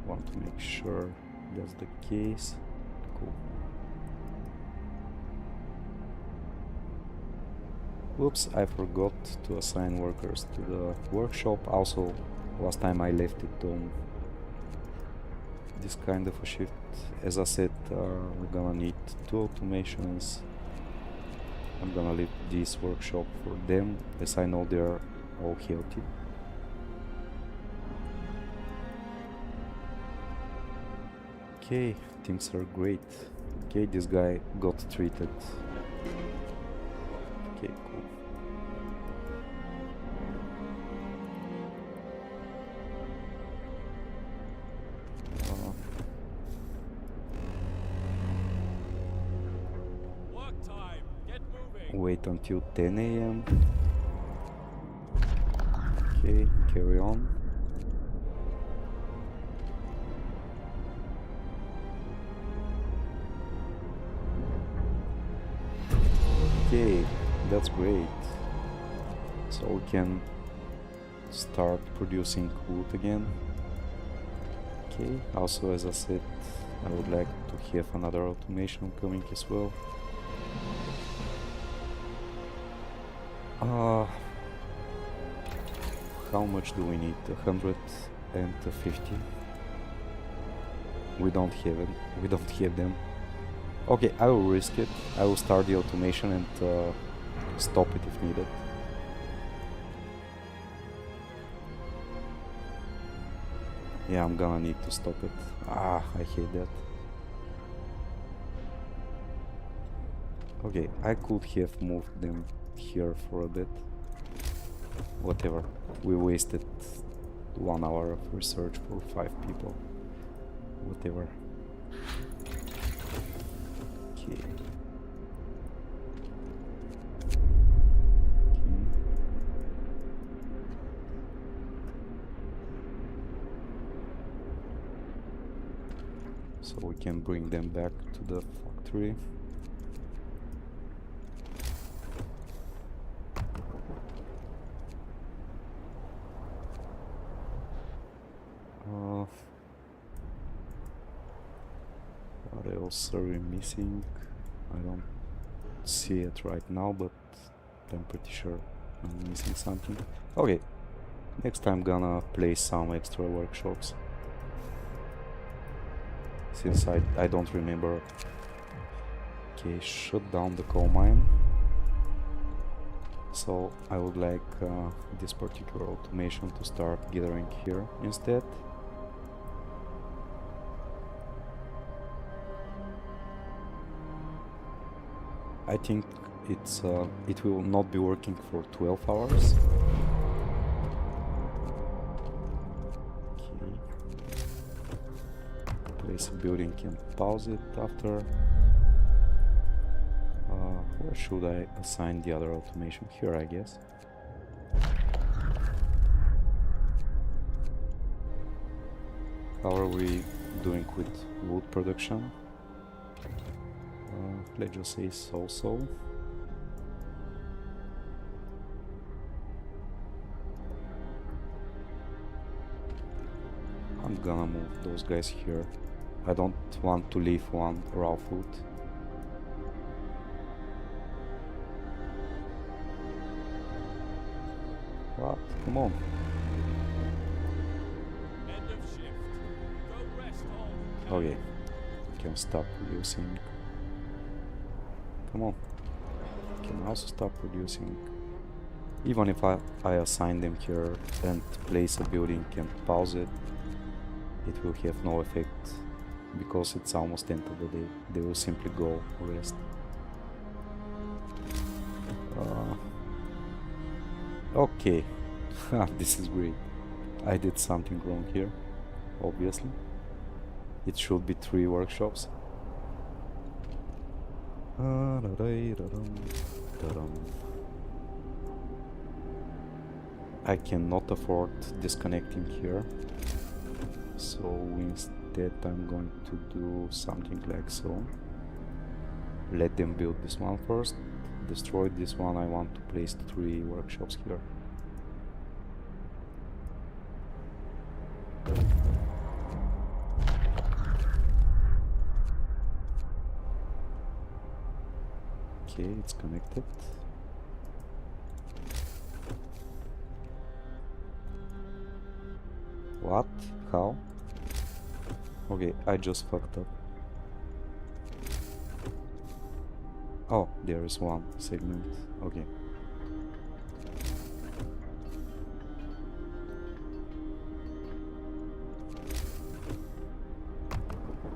Want to make sure that's the case. Cool. Oops, I forgot to assign workers to the workshop. Also, last time I left it on this kind of a shift. As I said, we're gonna need 2 automations. I'm gonna leave this workshop for them, as I know they're all healthy. Okay, things are great. Okay, this guy got treated. Okay, cool. Work time. Get moving. Wait until 10 a.m. Okay, carry on. Okay, that's great. So we can start producing wood again. Okay, also as I said, I would like to have another automation coming as well. How much do we need? 150. We don't have it. We don't have them. Okay, I will risk it. I will start the automation and stop it if needed. Yeah, I'm gonna need to stop it. I hate that. Okay, I could have moved them here for a bit. Whatever. We wasted 1 hour of research for 5 people. Whatever. Okay. So we can bring them back to the factory. What else are we missing? I don't see it right now, but I'm pretty sure I'm missing something. Okay, next time gonna place some extra workshops. Since I don't remember. Okay, shut down the coal mine. So I would like this particular automation to start gathering here instead. I think it will not be working for 12 hours. Okay. Place a building and pause it after. Where should I assign the other automation? Here, I guess. How are we doing with wood production? Let's just say so-so. I'm gonna move those guys here. I don't want to leave one raw food. What? Come on. End of shift. Go rest all. Okay. Can stop producing. Come on. Can also stop producing. Even if I assign them here and place a building and pause it, it will have no effect because it's almost end of the day. They will simply go rest. Okay. This is great. I did something wrong here, obviously. It should be 3 workshops. I cannot afford disconnecting here, so instead I'm going to do something like so. Let them build this one first, destroy this one. I want to place 3 workshops here. Okay, it's connected. What? How? Okay, I just fucked up. Oh, there is one segment. Okay.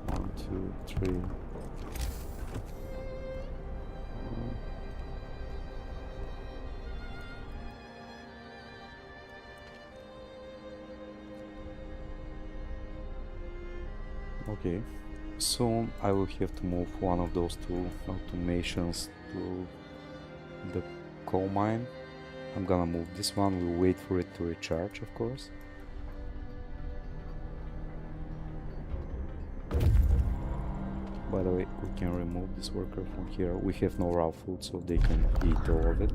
One, two, three. Okay, soon I will have to move one of those 2 automations to the coal mine. I'm gonna move this one, we'll wait for it to recharge, of course. By the way, we can remove this worker from here. We have no raw food, so they can eat all of it.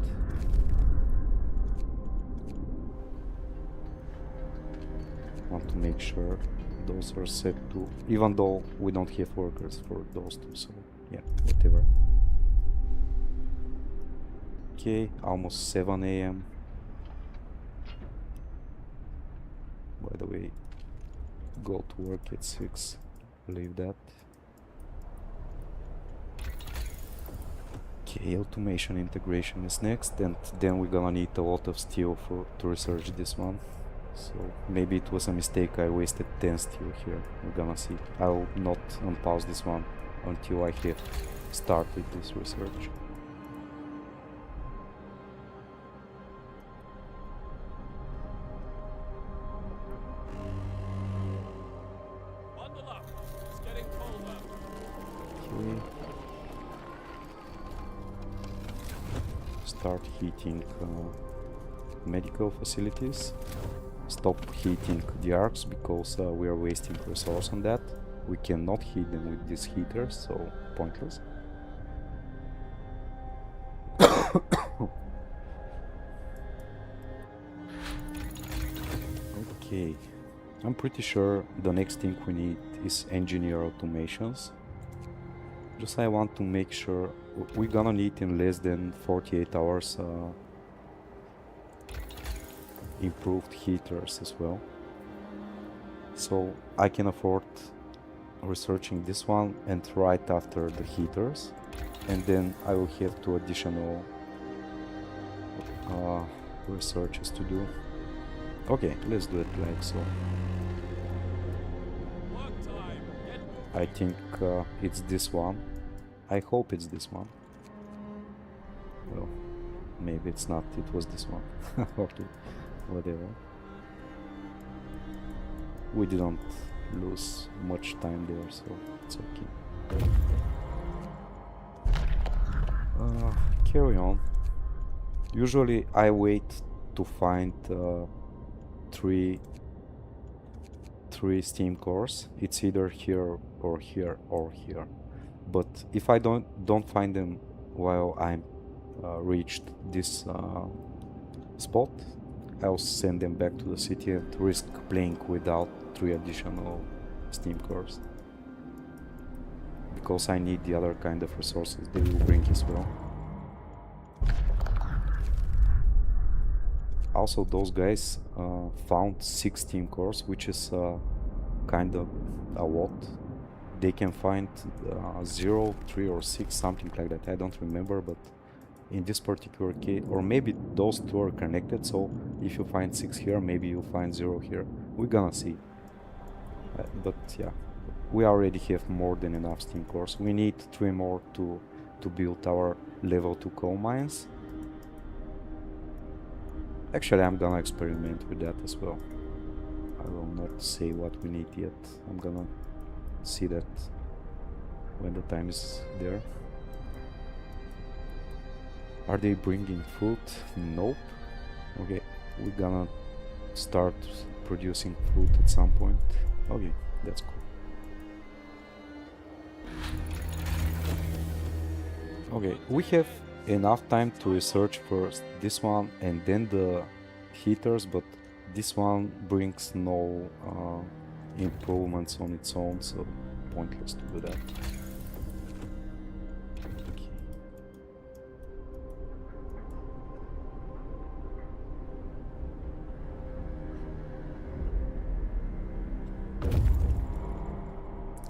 Want to make sure those are set to, even though we don't have workers for those 2, so yeah, whatever. Okay, almost 7 AM. By the way, go to work at 6, leave that. Okay, automation integration is next, and then we're gonna need a lot of steel to research this one. So maybe it was a mistake, I wasted 10 steel here. We're gonna see. I'll not unpause this one until I have started this research. Bundle up. It's getting colder. Okay. Start heating medical facilities. Stop heating the Arks because we are wasting resource on that. We cannot heat them with these heaters, so pointless. Okay, I'm pretty sure the next thing we need is engineer automations. Just I want to make sure we're gonna need in less than 48 hours improved heaters as well. So I can afford researching this one and right after the heaters, and then I will have 2 additional researches to do. Okay, let's do it like so. Work time. Get moving. I think it's this one. I hope it's this one. Well, maybe it's not. It was this one. Okay, whatever. We didn't lose much time there, so it's okay. Carry on. Usually I wait to find three steam cores. It's either here or here or here. But if I don't find them while I'm reached this spot, I'll send them back to the city and risk playing without 3 additional steam cores, because I need the other kind of resources they will bring as well. Also, those guys found 6 steam cores, which is kind of a lot. They can find 0, 3 or 6, something like that, I don't remember, but in this particular case, or maybe those 2 are connected, so if you find 6 here, maybe you'll find 0 here. We're gonna see. But yeah, we already have more than enough steam cores. We need 3 more to build our level 2 coal mines. Actually, I'm gonna experiment with that as well. I will not say what we need yet. I'm gonna see that when the time is there. Are they bringing food? Nope. Okay, we're gonna start producing food at some point. Okay, that's cool. Okay, we have enough time to research first this one and then the heaters, but this one brings no improvements on its own, so pointless to do that. Okay.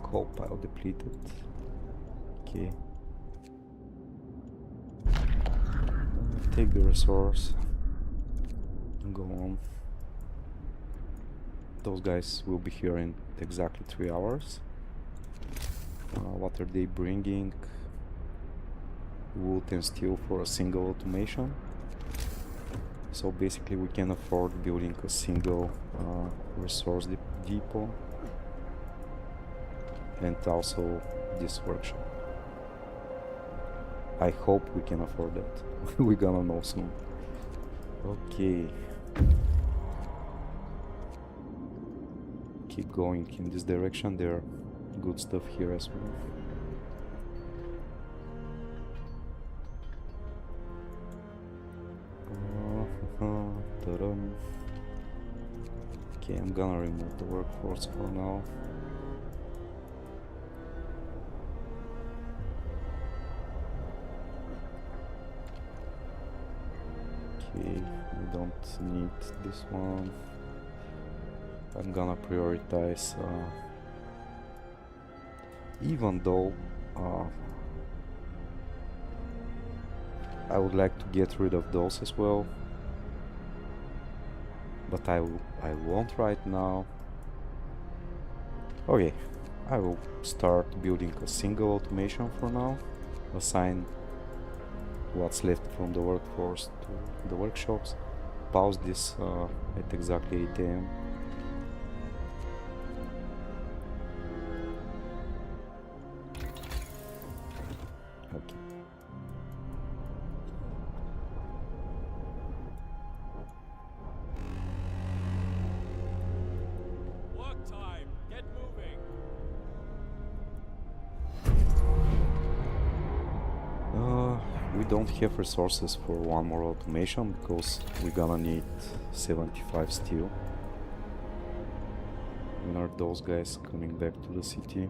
Coal pile depleted. Okay. Take the resource and go on. Those guys will be here in exactly 3 hours. What are they bringing? Wood and steel for a single automation. So basically we can afford building a single resource depot, and also this workshop. I hope we can afford that. We're gonna know soon. Okay. Keep going in this direction. There are good stuff here as well. Ta-dum. Okay, I'm gonna remove the workforce for now. Okay, we don't need this one. I'm gonna prioritize, even though I would like to get rid of those as well, but I won't right now. Okay, I will start building a single automation for now, assign what's left from the workforce to the workshops, pause this at exactly 8 AM. Okay. Work time. Get moving. We don't have resources for one more automation because we're gonna need 75 steel. When are those guys coming back to the city?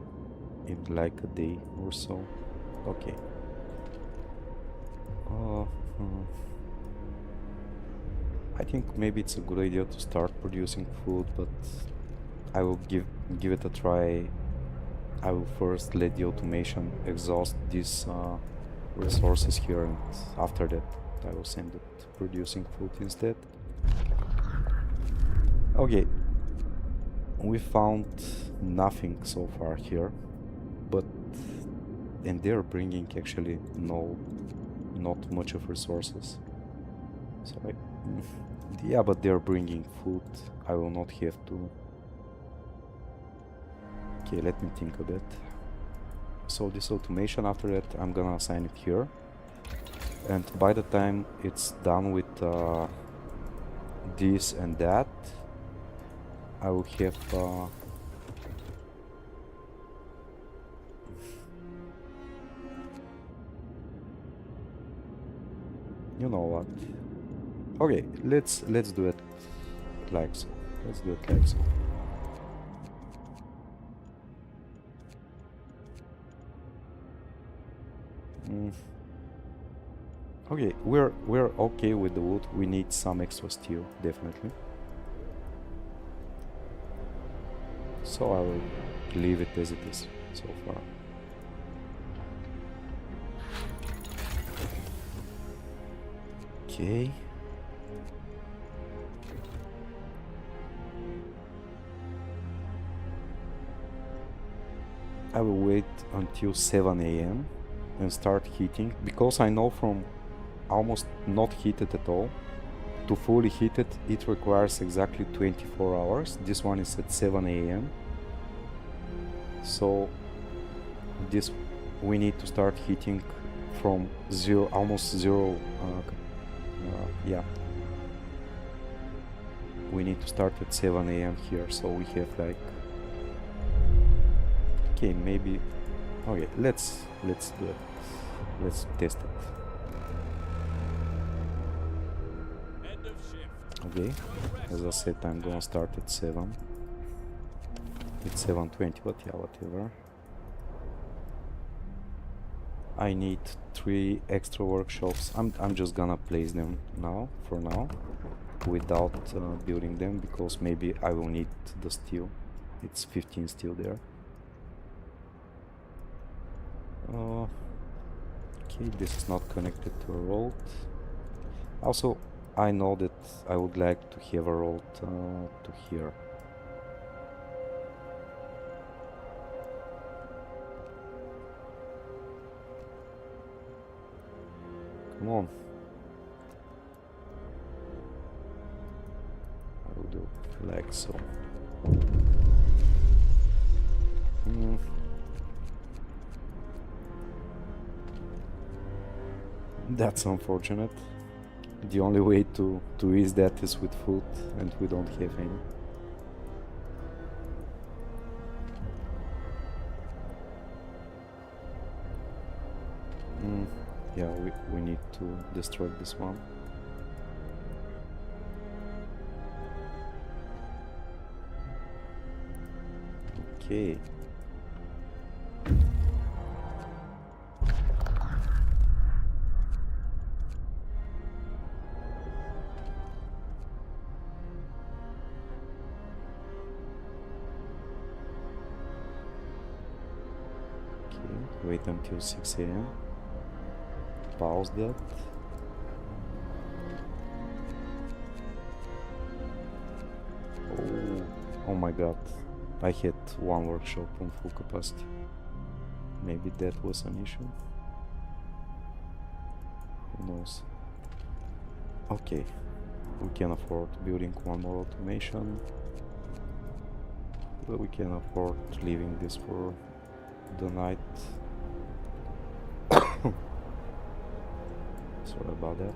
In like a day or so. Okay. Uh, hmm. I think maybe it's a good idea to start producing food, but I will give it a try. I will first let the automation exhaust these resources here, and after that I will send it producing food instead. Okay, we found nothing so far here, but and they're bringing actually not much of resources. So yeah, but they're bringing food. I will not have to. Okay, let me think a bit. So this automation, after that I'm gonna assign it here, and by the time it's done with this and that, I will have you know what? Okay, let's do it like so. Let's do it like so. Okay, we're okay with the wood. We need some extra steel, definitely. So I will leave it as it is so far. Okay. I will wait until 7 a.m. and start heating, because I know from almost not heated at all to fully heated it requires exactly 24 hours. This one is at 7 a.m. So this we need to start heating from almost zero. Yeah, we need to start at 7 a.m. here, so we have like, okay, maybe, okay, let's do it. Let's test it. End of shift. Okay, as I said, I'm gonna start at 7. It's 7:20, but yeah, whatever. I need 3 extra workshops. I'm just gonna place them now, for now, without building them, because maybe I will need the steel. It's 15 steel there. Okay, this is not connected to a road. Also, I know that I would like to have a road to here. Come on. I will do it like so. That's unfortunate. The only way to ease that is with food, and we don't have any. Yeah, we need to destroy this one. Okay. Wait until 6 a.m. Pause that. Oh my god. I had one workshop on full capacity. Maybe that was an issue. Who knows? Okay. We can afford building one more automation. But we can afford leaving this for the night. Sorry about that.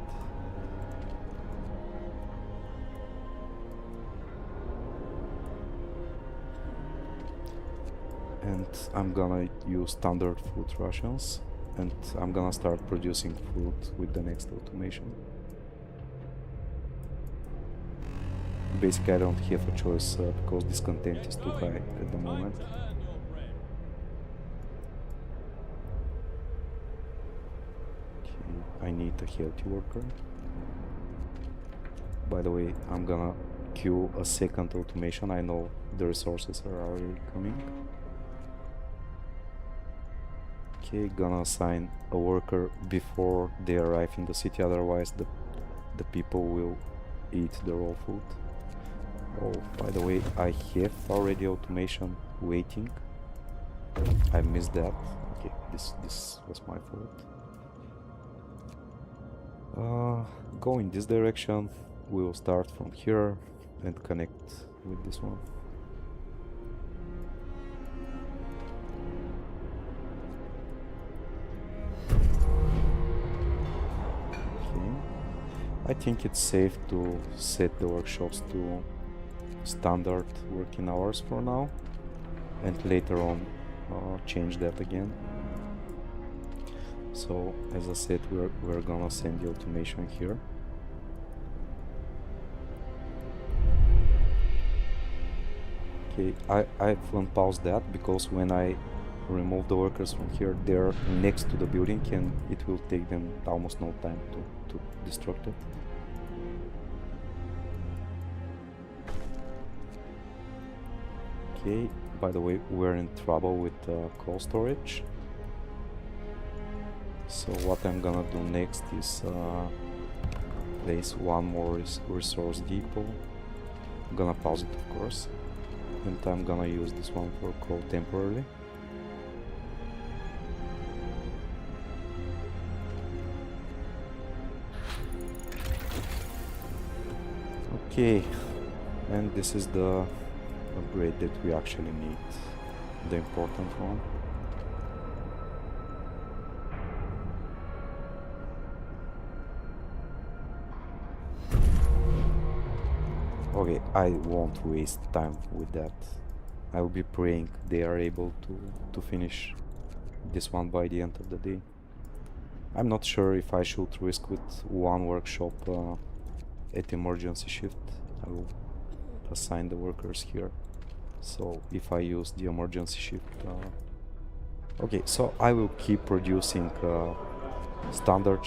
And I'm gonna use standard food rations, and I'm gonna start producing food with the next automation. Basically I don't have a choice because this content is too high at the moment. Time to earn your bread. I need a healthy worker. By the way, I'm gonna queue a second automation. I know the resources are already coming. Okay, gonna assign a worker before they arrive in the city, otherwise the people will eat the raw food. Oh, by the way, I have already automation waiting. I missed that. Okay, this was my fault. Go in this direction. We will start from here and connect with this one. Okay. I think it's safe to set the workshops to standard working hours for now, and later on change that again. So as I said, we're gonna send the automation here. Okay, I've unpaused that because when I remove the workers from here, they're next to the building and it will take them almost no time to destruct it. Okay, by the way, we're in trouble with coal storage. So what I'm gonna do next is place one more resource depot. I'm gonna pause it, of course, and I'm gonna use this one for coal temporarily. Okay, and this is the upgrade that we actually need, the important one. Okay, I won't waste time with that. I will be praying they are able to finish this one by the end of the day. I'm not sure if I should risk with one workshop at emergency shift. I will assign the workers here. So if I use the emergency shift... okay, so I will keep producing standard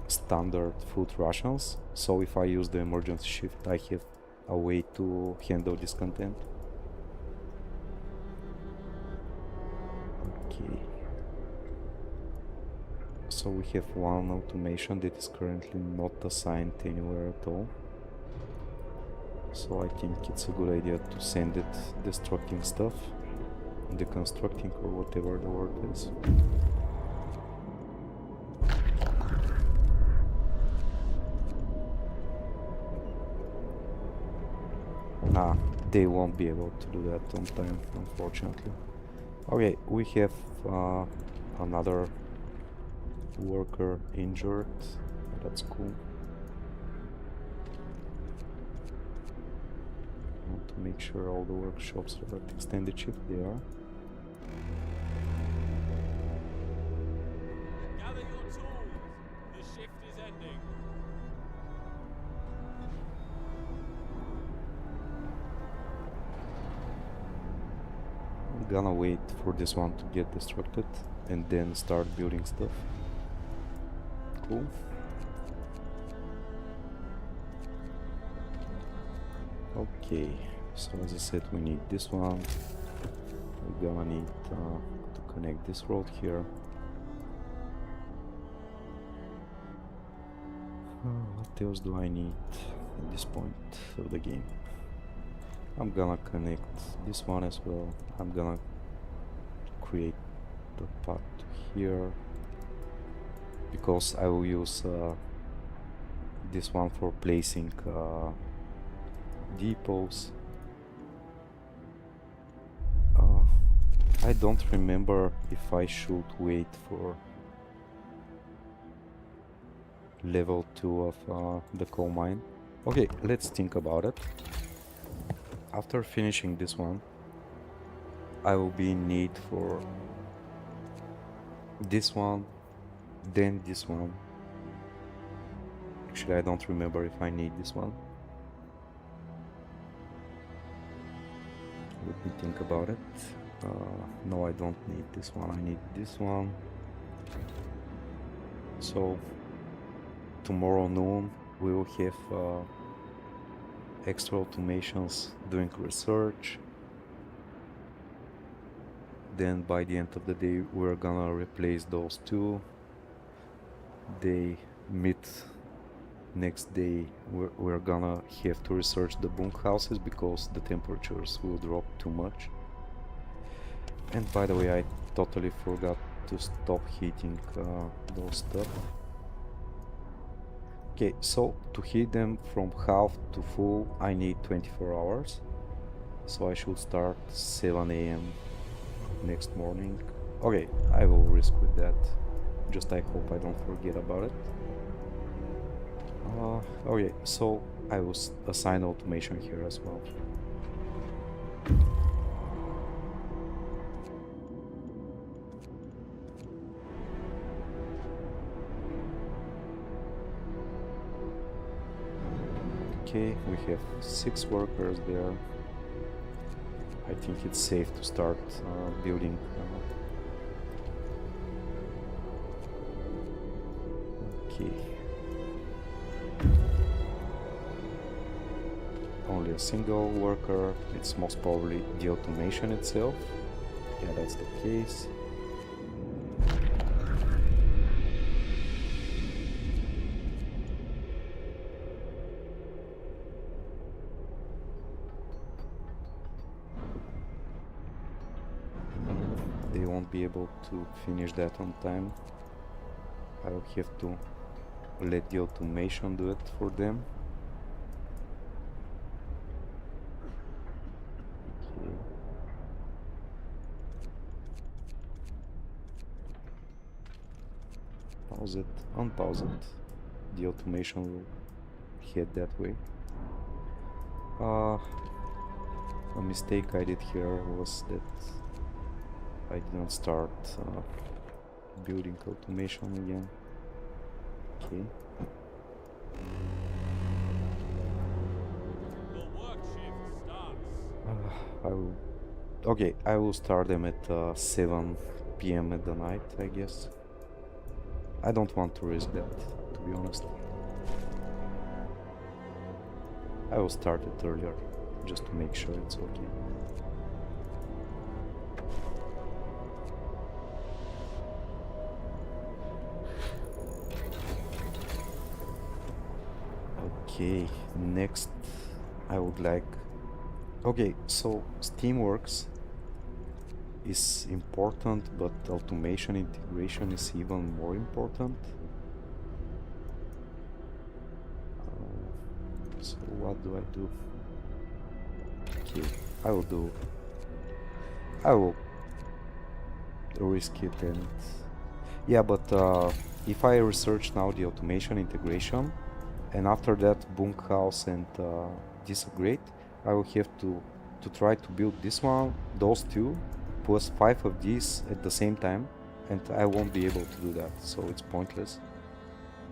standard food rations. So if I use the emergency shift, I have a way to handle this content. Okay. So we have one automation that is currently not assigned anywhere at all. So I think it's a good idea to send it destructing stuff, deconstructing, or whatever the word is. Ah, they won't be able to do that on time, unfortunately. Okay, we have another worker injured. That's cool. I want to make sure all the workshops are at extended shift. They are. Gather your tools. The shift is ending. I'm gonna wait for this one to get destructed and then start building stuff. Cool. Okay, so as I said, we need this one. We're gonna need to connect this road here. What else do I need at this point of the game? I'm gonna connect this one as well. I'm gonna create the path to here because I will use this one for placing depots. I don't remember if I should wait for level 2 of the coal mine. Okay, let's think about it. After finishing this one, I will be in need for this one, then this one. Actually, I don't remember if I need this one. Let me think about it. No, I don't need this one, I need this one. So tomorrow noon we will have extra automations doing research. Then by the end of the day we're gonna replace those two. They meet next day. We're gonna have to research the bunkhouses because the temperatures will drop too much. And by the way, I totally forgot to stop heating those stuff. Okay, so to heat them from half to full I need 24 hours. So I should start 7 a.m. next morning. Okay, I will risk with that. Just I hope I don't forget about it. Okay, so I will assign automation here as well. Okay, we have 6 workers there. I think it's safe to start building. Okay. Only a single worker. It's most probably the automation itself. Yeah, that's the case. They won't be able to finish that on time. I will have to let the automation do it for them. Okay. Pause it, unpause it. The automation will head that way. A mistake I did here was that I didn't start building automation again. Okay. Your work shift starts. I will. Okay, I will start them at 7 p.m. at the night, I guess. I don't want to risk that, to be honest. I will start it earlier, just to make sure it's okay. Okay, next I would like... Okay, so Steamworks is important, but automation integration is even more important. So what do I do? Okay, I will risk it and... Yeah, but if I research now the automation integration, and after that bunkhouse and this upgrade, I will have to try to build this one, those two, plus 5 of these at the same time, and I won't be able to do that, so it's pointless.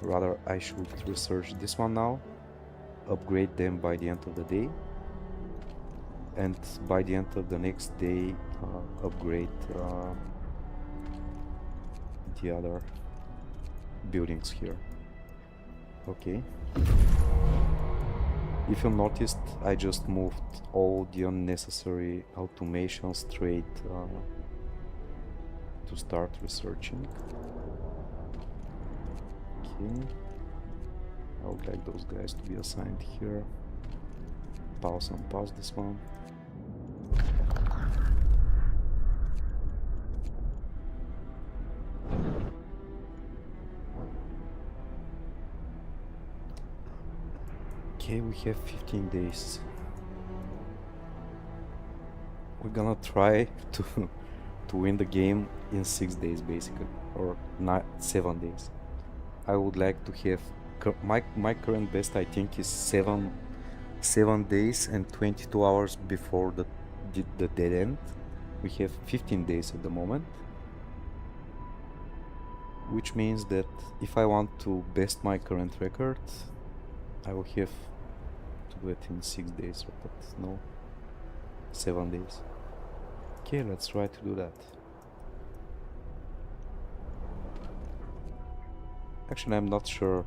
Rather, I should research this one now, upgrade them by the end of the day, and by the end of the next day upgrade the other buildings here. Okay. If you noticed, I just moved all the unnecessary automation straight to start researching. Okay. I would like those guys to be assigned here. Pause and pause this one. Okay, we have 15 days. We're gonna try to win the game in 6 days basically, or not 7 days. I would like to have my current best, I think, is 7 days and 22 hours before the dead end. We have 15 days at the moment, which means that if I want to best my current record, I will have to do it in 6 days, but no, 7 days. Okay, let's try to do that. Actually, I'm not sure.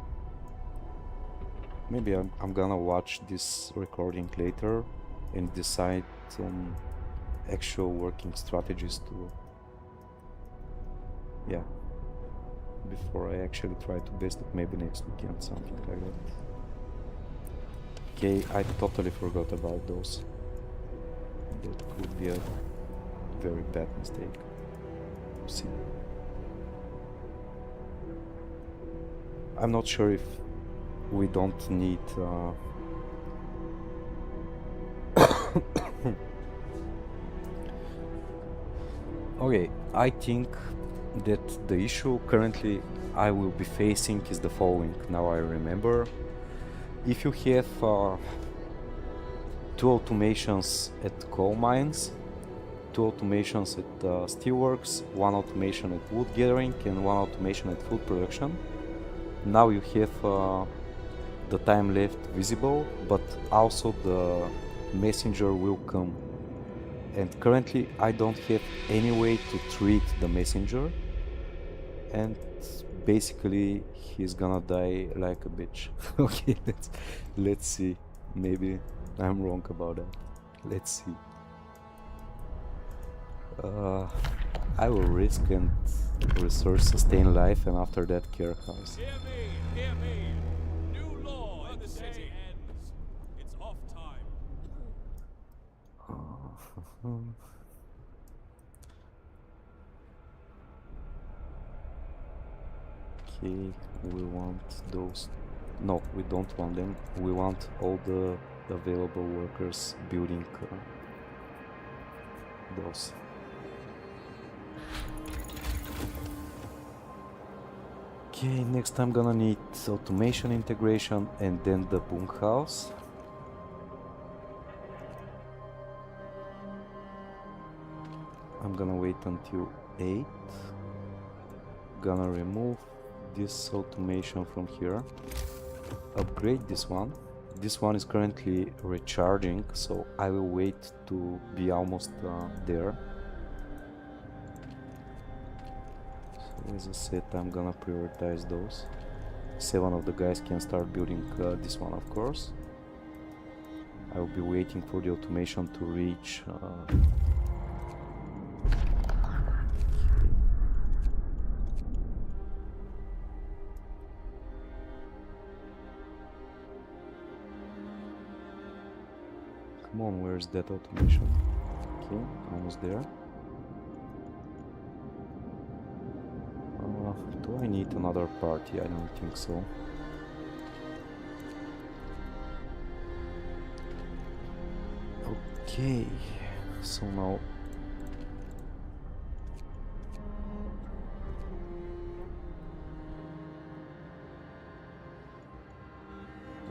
Maybe I'm gonna watch this recording later and decide on actual working strategies to, yeah, before I actually try to base it maybe next weekend, something like that. Okay, I totally forgot about those. That could be a very bad mistake. See. I'm not sure if we don't need okay, I think that the issue currently I will be facing is the following. Now I remember. If you have two automations at coal mines, two automations at steelworks, one automation at wood gathering, and one automation at food production. Now you have the time left visible, but also the messenger will come. And currently I don't have any way to treat the messenger, and basically he's gonna die like a bitch. Okay, let's see. Maybe I'm wrong about that. Let's see. I will risk and research sustain life, and after that care house. Hear me, hear me. New law in the city ends. It's off time. Okay, we want those. No, we don't want them. We want all the available workers building those. Okay, next I'm gonna need automation integration and then the bunkhouse. I'm gonna wait until 8. Gonna remove this automation from here. Upgrade this one. This one is currently recharging, so I will wait to be almost there. So as I said, I'm gonna prioritize those. 7 of the guys can start building this one, of course. I will be waiting for the automation to reach come on, where's that automation? Okay, almost there. Do I need another party? I don't think so. Okay, so now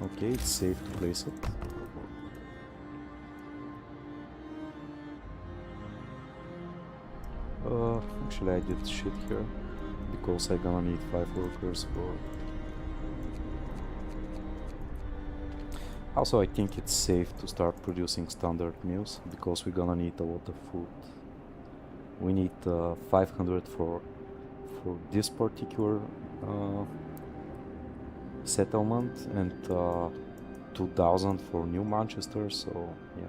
okay, it's safe to place it. Actually I did shit here, because I'm gonna need 5 workers for... Also I think it's safe to start producing standard meals, because we're gonna need a lot of food. We need 500 for this particular settlement, and 2000 for New Manchester, so yeah.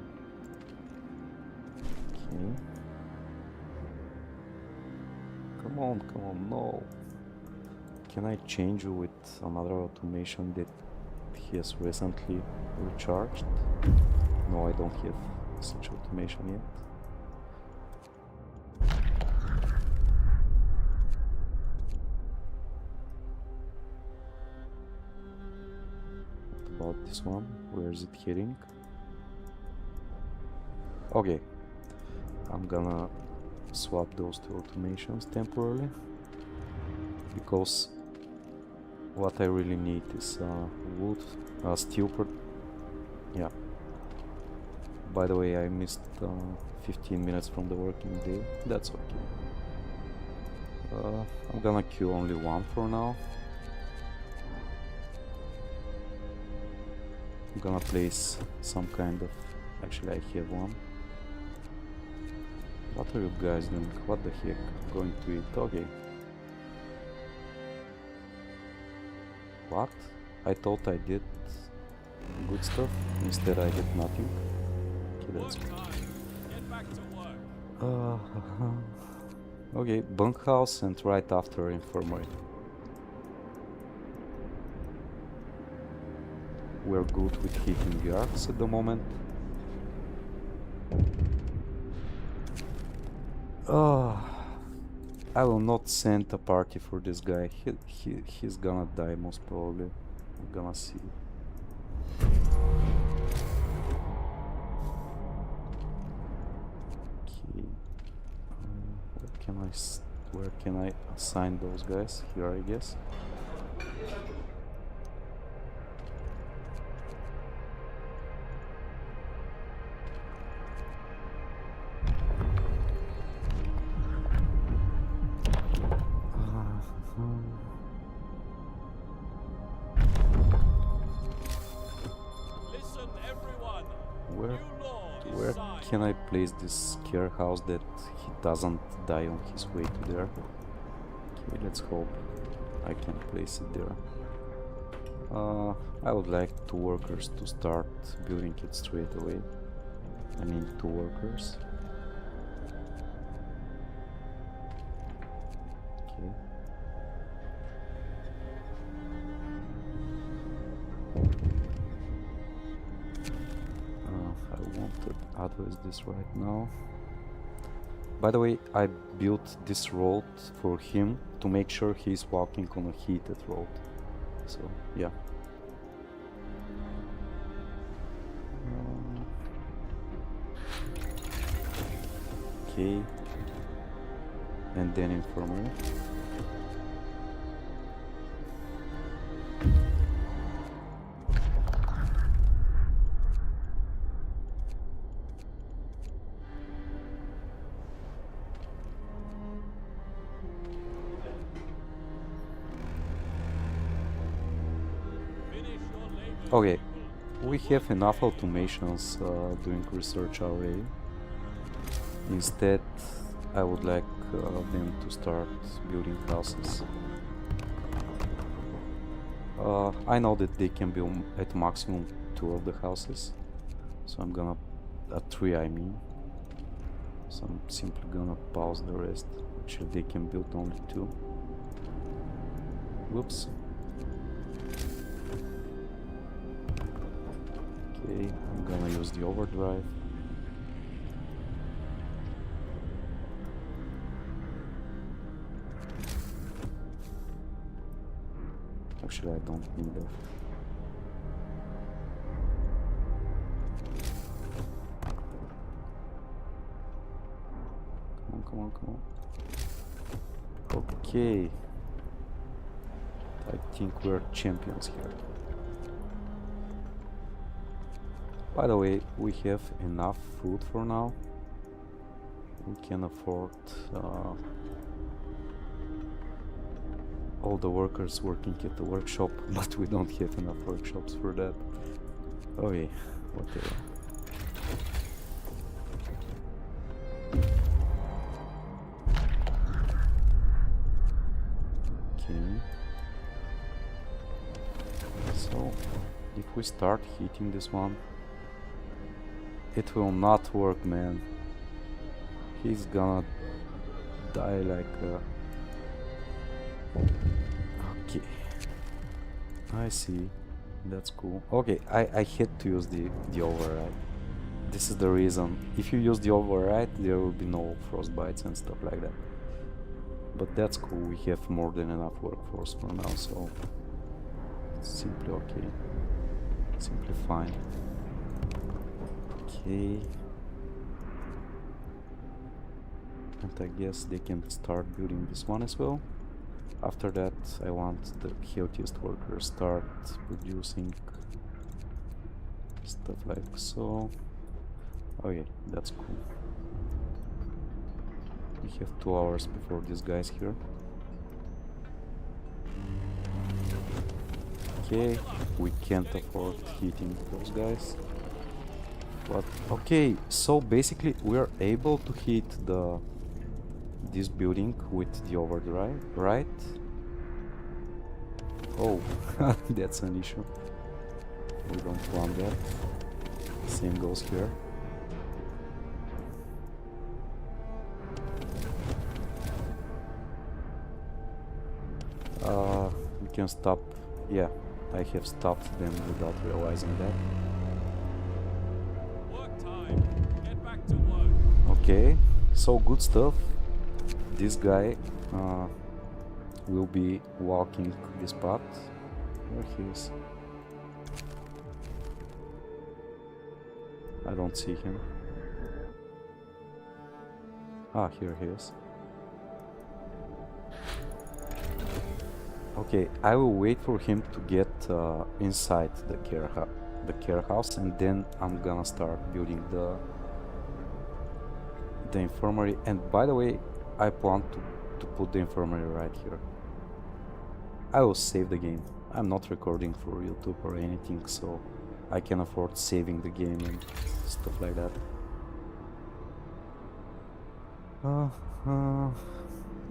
Okay. Come on, no. Can I change you with another automation that he has recently recharged? No, I don't have such automation yet. What about this one? Where is it heading? Okay. I'm gonna swap those two automations temporarily, because what I really need is wood, steel yeah. By the way, I missed 15 minutes from the working day. That's okay. I'm gonna queue only one for now. I'm gonna place some kind of... Actually, I have one. What are you guys doing? What the heck? Going to eat? Okay. What? I thought I did good stuff. Instead I did nothing. Okay, that's Work time. Get back to work. okay, bunkhouse and right after infirmary. We're good with hitting the arcs at the moment. I will not send a party for this guy. He's gonna die most probably. We're gonna see. Okay. Where can I assign those guys? Here, I guess. Listen, everyone. Where New law is Where signed. can I place this scare house that he doesn't die on his way to there? Okay, let's hope I can place it there. I would like 2 workers to start building it straight away. I mean 2 workers. Okay. I won't advise this right now. By the way, I built this road for him to make sure he's walking on a heated road. So, yeah. Okay. And then infirmary. Finish your labor. Okay, we have enough automations doing research already. Instead, I would like them to start building houses. I know that they can build at maximum 2 of the houses, so I'm gonna 3 I mean. So I'm simply gonna pause the rest. Actually, they can build only 2. Whoops. Okay, I'm gonna use the overdrive. Actually, I don't need that. Come on, come on. Okay. I think we're champions here. By the way, we have enough food for now. We can afford all the workers working at the workshop, but we don't have enough workshops for that. Okay, whatever. Okay. So, if we start hitting this one, it will not work, man. He's gonna die like a... Okay. I see. That's cool. Okay, I had to use the override. This is the reason. If you use the override, there will be no frostbites and stuff like that. But that's cool. We have more than enough workforce for now, so it's simply okay. Simply fine. Okay. And I guess they can start building this one as well. After that, I want the healthiest workers start producing stuff like so. Okay, that's cool. We have 2 hours before these guys here. Okay, we can't afford hitting those guys. What? Okay, so basically we are able to hit this building with the overdrive, right? Oh, that's an issue. We don't want that. Same goes here. We can stop. Yeah, I have stopped them without realizing that. Work time. Get back to work. Okay, so good stuff. This guy will be walking this path. Where he is? I don't see him. Ah, here he is. Okay, I will wait for him to get inside the care house, and then I'm gonna start building the infirmary. And by the way, I plan to put the infirmary right here. I will save the game. I'm not recording for YouTube or anything, so I can afford saving the game and stuff like that.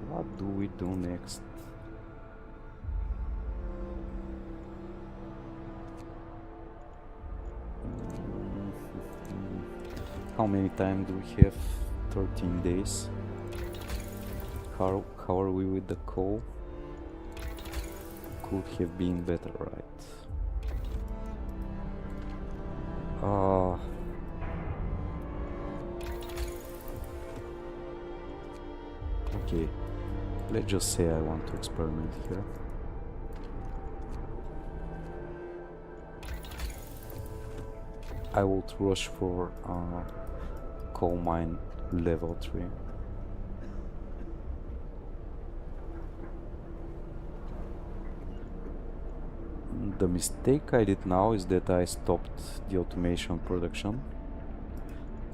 What do we do next? How many time do we have? 13 days. How are we with the coal? Could have been better, right? Okay, let's just say I want to experiment here. I would rush for coal mine level 3. The mistake I did now is that I stopped the automation production.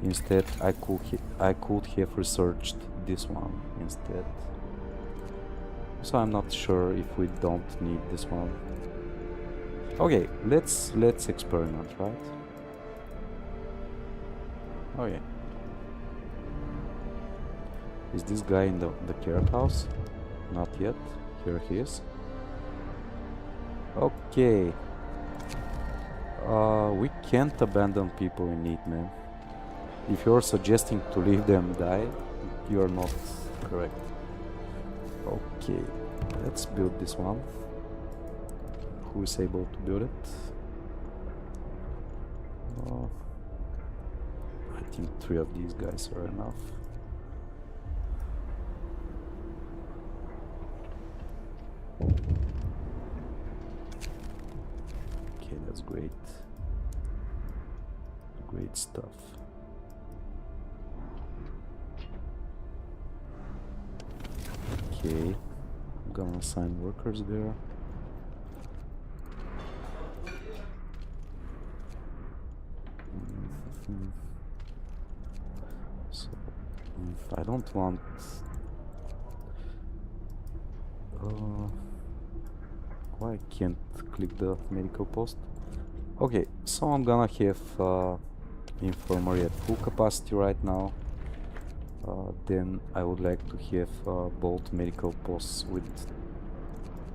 Instead, I could have researched this one instead. So I'm not sure if we don't need this one. Okay, let's experiment, right? Okay. Is this guy in the care house? Not yet. Here he is. Okay. We can't abandon people in need, man. If you're suggesting to leave them die, you're not correct. Okay, let's build this one. Who is able to build it? I think 3 of these guys are enough. Okay, that's great. Great stuff. Okay, I'm gonna assign workers there. So, I don't want... why I can't click the medical post? Okay, so I'm gonna have infirmary at full capacity right now. Then I would like to have both medical posts with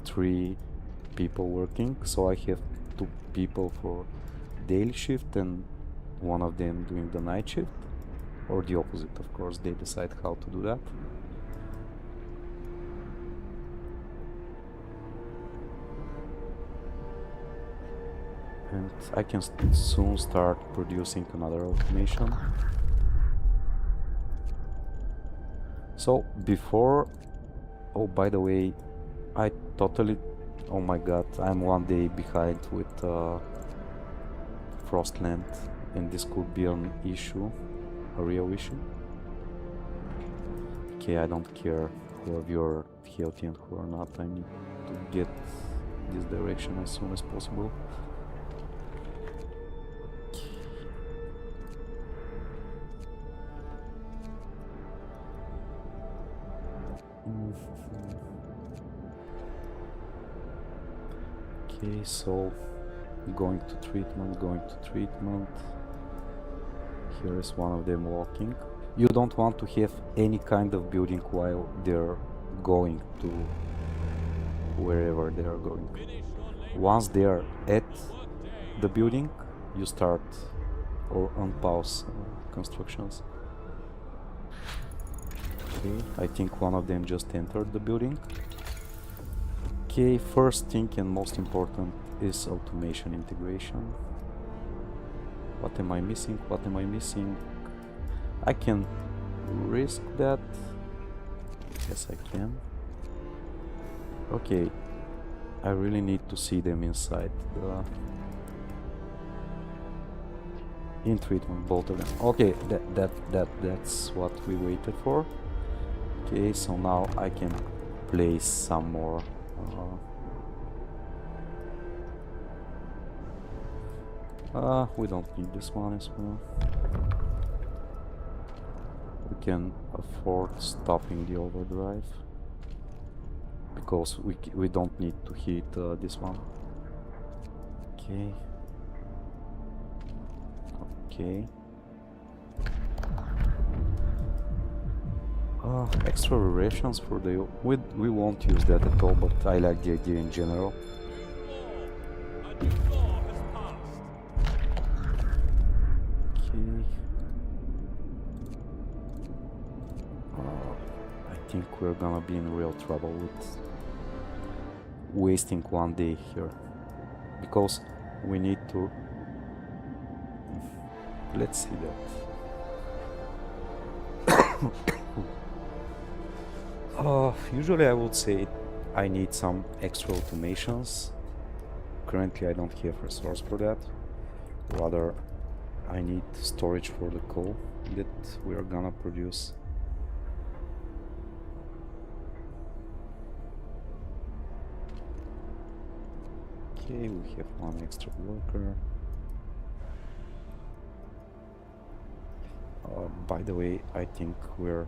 3 people working, so I have 2 people for daily shift and 1 of them doing the night shift, or the opposite, of course, they decide how to do that. And I can soon start producing another automation. So before, oh, by the way, I totally, oh my god, I'm 1 day behind with Frostland, and this could be an issue, a real issue. Okay, I don't care who of you are healthy and who are not. I need to get this direction as soon as possible. Okay, so going to treatment. Here is one of them walking. You don't want to have any kind of building while they're going to wherever they are going. Once they are at the building, you start or unpause constructions. Okay, I think one of them just entered the building. Okay, first thing and most important is automation integration. What am I missing? What am I missing? I can risk that. Yes, I can. Okay, I really need to see them inside the into it on both of them. Okay, that's what we waited for. Okay, so now I can place some more we don't need this one as well. We can afford stopping the overdrive because we don't need to hit this one. Okay. Okay. Extra rations for the... We won't use that at all, but I like the idea in general. A new law has passed. Okay. I think we're gonna be in real trouble with wasting one day here, because we need to... Let's see that. Usually I would say I need some extra automations. Currently I don't have resource for that. Rather, I need storage for the coal that we are gonna produce. Okay, we have one extra worker. By the way, I think we're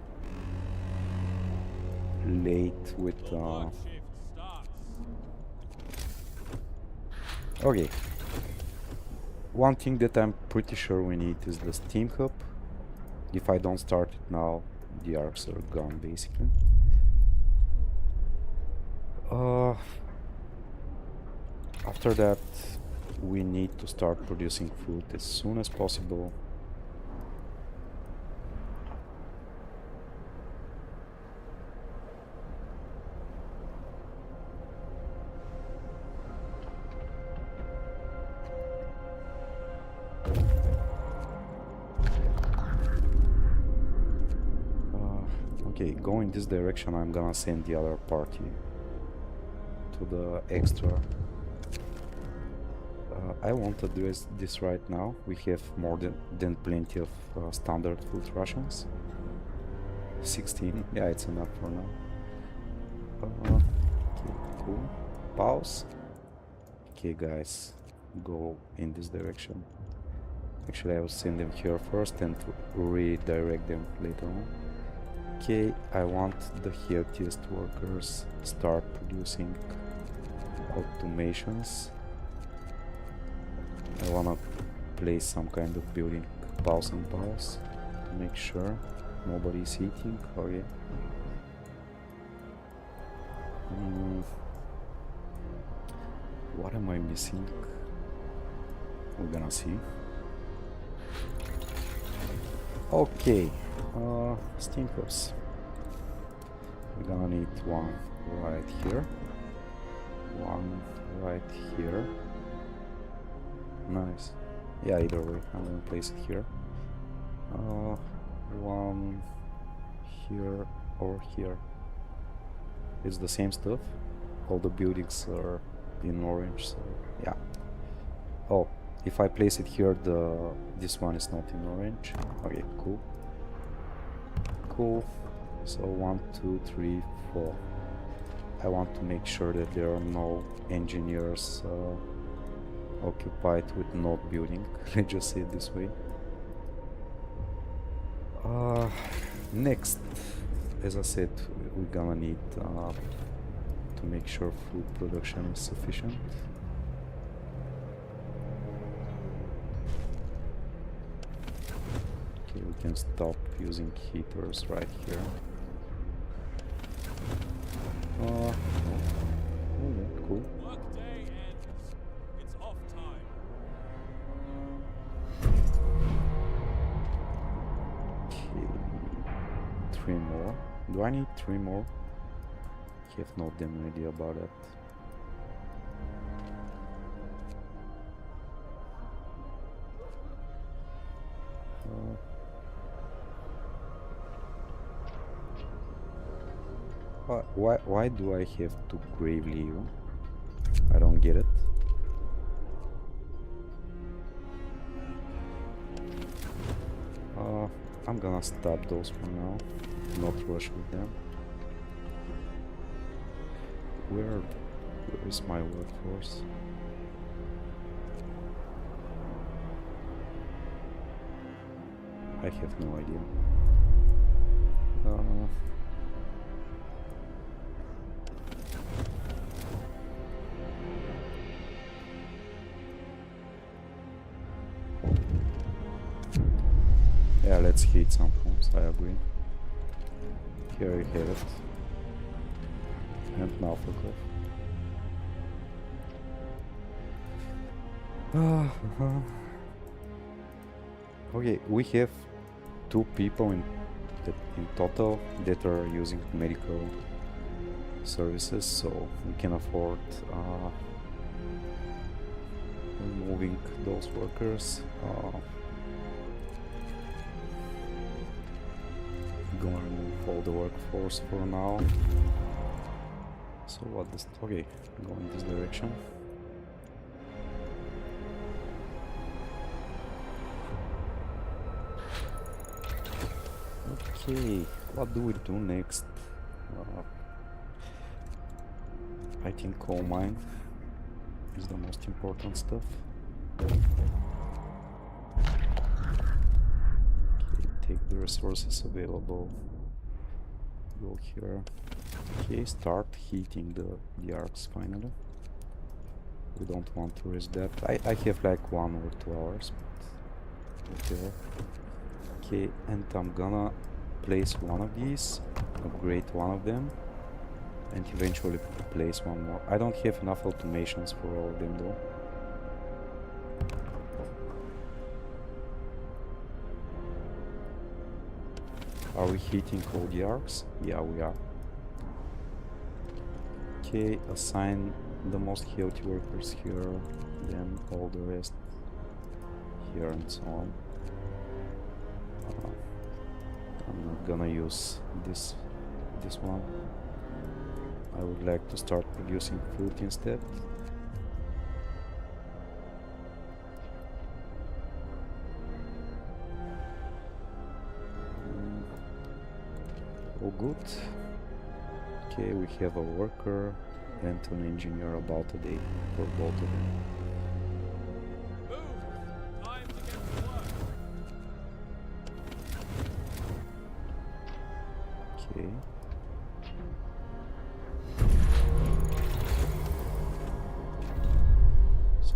late with Work shift starts. okay. One thing that I'm pretty sure we need is the steam hub. If I don't start it now, the arcs are gone basically. After that, we need to start producing food as soon as possible. Okay, go in this direction. I'm gonna send the other party to the extra. I won't address this right now. We have more than plenty of standard food rations. 16, yeah, it's enough for now. Okay, cool. Pause. Okay, guys, go in this direction. Actually, I will send them here first and redirect them later on. Okay, I want the healthiest workers start producing automations. I wanna place some kind of building pause and pause to make sure nobody is eating. Oh yeah. What am I missing? We're gonna see. Okay, steam hubs. We're gonna need one right here, one right here. Nice. Yeah, either way, I'm gonna place it here. One here or here. It's the same stuff. All the buildings are in orange, so yeah. Oh, if I place it here, this one is not in orange. Okay, cool. Cool. So 1, 2, 3, 4. I want to make sure that there are no engineers occupied with not building. Let's just say it this way. Next, as I said, we're gonna need to make sure food production is sufficient. Okay, we can stop using heaters right here. Oh, yeah, cool. Workday ends. It's off time. Okay, 3 more. Do I need 3 more? I have no damn idea about that. Why do I have to gravely you? I don't get it. I'm gonna stop those for now. Not rush with them. Where is my workforce? I have no idea. Yeah, let's hit some homes, I agree. Here you have it. And now fuck off. Okay, we have 2 people in total that are using medical services, so we can afford removing those workers. Gonna remove all the workforce for now. So what does... okay, go in this direction. Okay, what do we do next? I think coal mine is the most important stuff. Okay, take the resources available. Go here. Okay, start heating the arcs finally. We don't want to risk that. I have like 1 or 2 hours, but okay. Okay, and I'm gonna place one of these, upgrade one of them, and eventually place one more. I don't have enough automations for all of them though. Are we hitting all the arcs? Yeah, we are. Okay, assign the most healthy workers here, then all the rest here and so on. I'm not gonna use this one. I would like to start producing food instead. All good. Okay, we have a worker and an engineer about a day for both of them. Move! Time to get to work. Okay. So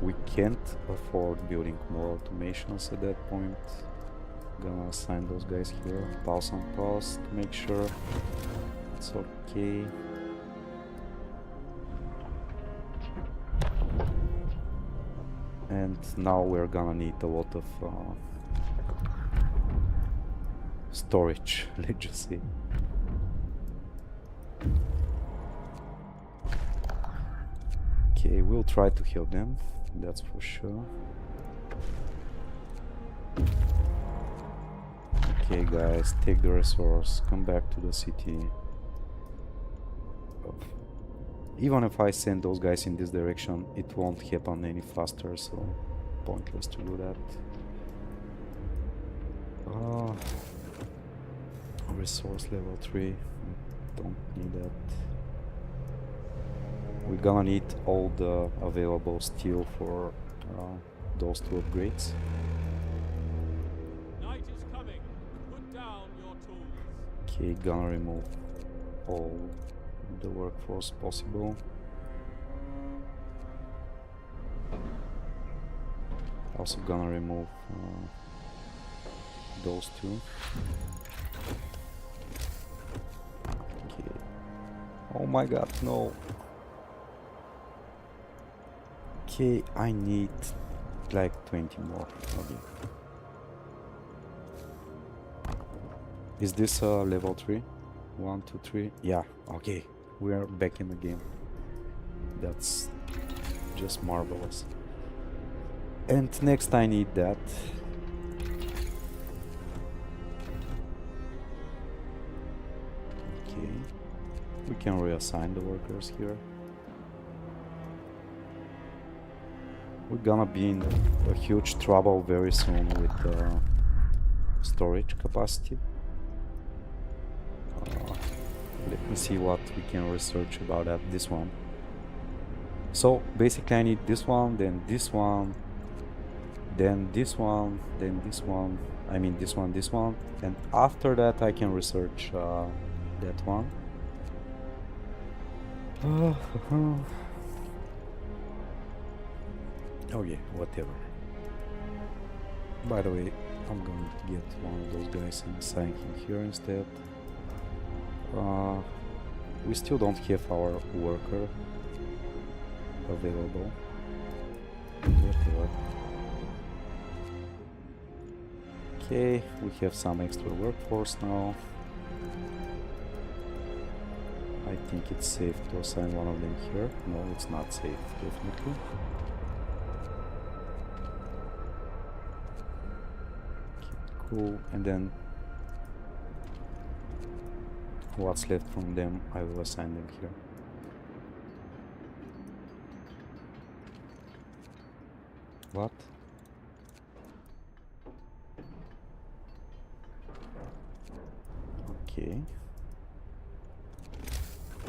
we can't afford building more automations at that point. Gonna assign those guys here, pause and pause to make sure it's okay. And now we're gonna need a lot of storage, let's just say. Okay, we'll try to help them, that's for sure. Okay guys, take the resource, come back to the city. Even if I send those guys in this direction, it won't happen any faster, so pointless to do that. Resource level 3, don't need that. We're gonna need all the available steel for those 2 upgrades. Night is coming. Put down your tools. Okay, gonna remove all the workforce possible. Also gonna remove those two. Okay. Oh my god, no. Okay, I need like 20 more. Okay. Is this level 3? 1, 2, 3? Yeah, okay. We are back in the game. That's just marvelous. And next I need that. Okay. We can reassign the workers here. We're gonna be in a huge trouble very soon with storage capacity. Let me see what we can research about that. This one. So basically I need this one, then this one, then this one, then this one. I mean this one, and after that I can research that one. Oh yeah, whatever. By the way, I'm going to get one of those guys and assign him here instead. We still don't have our worker available. Whatever. Okay, we have some extra workforce now. I think it's safe to assign one of them here. No, it's not safe, definitely. Okay, cool, and then what's left from them, I will assign them here. What? Okay.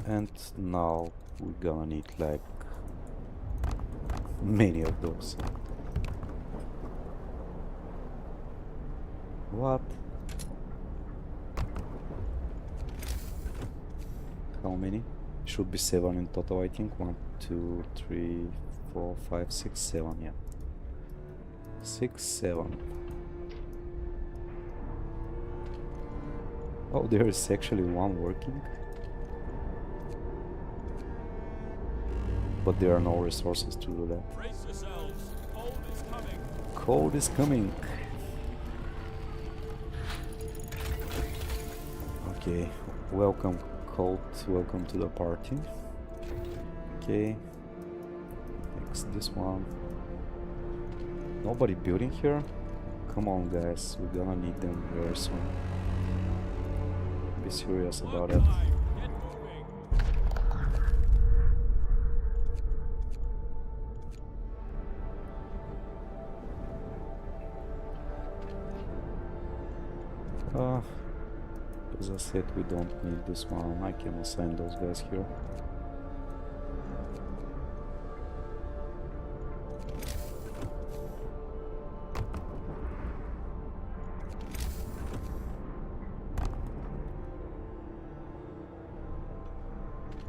And now we're gonna need like many of those. What? How many? Should be 7 in total, I think. 1, 2, 3, 4, 5, 6, 7, yeah. 6, 7. Oh, there is actually one working. But there are no resources to do that. Brace yourselves. Cold is coming. Cold is coming. Okay, welcome Cold, welcome to the party. Okay, next this one. Nobody building here? Come on guys, we're gonna need them very soon. Be serious about it. Get moving. As I said, we don't need this one. I can assign those guys here.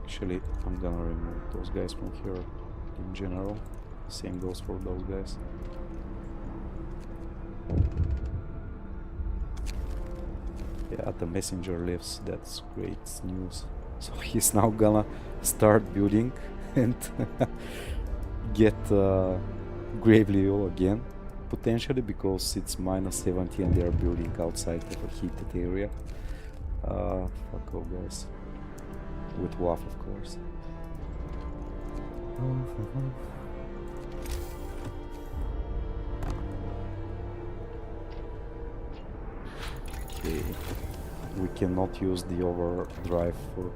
Actually, I'm gonna remove those guys from here in general. Same goes for those guys. Yeah, the messenger lives. That's great news. So he's now gonna start building and get gravely ill again, potentially, because it's -70 and they are building outside of a heated area. Fuck off, guys. With WAF, of course. Okay, we cannot use the overdrive for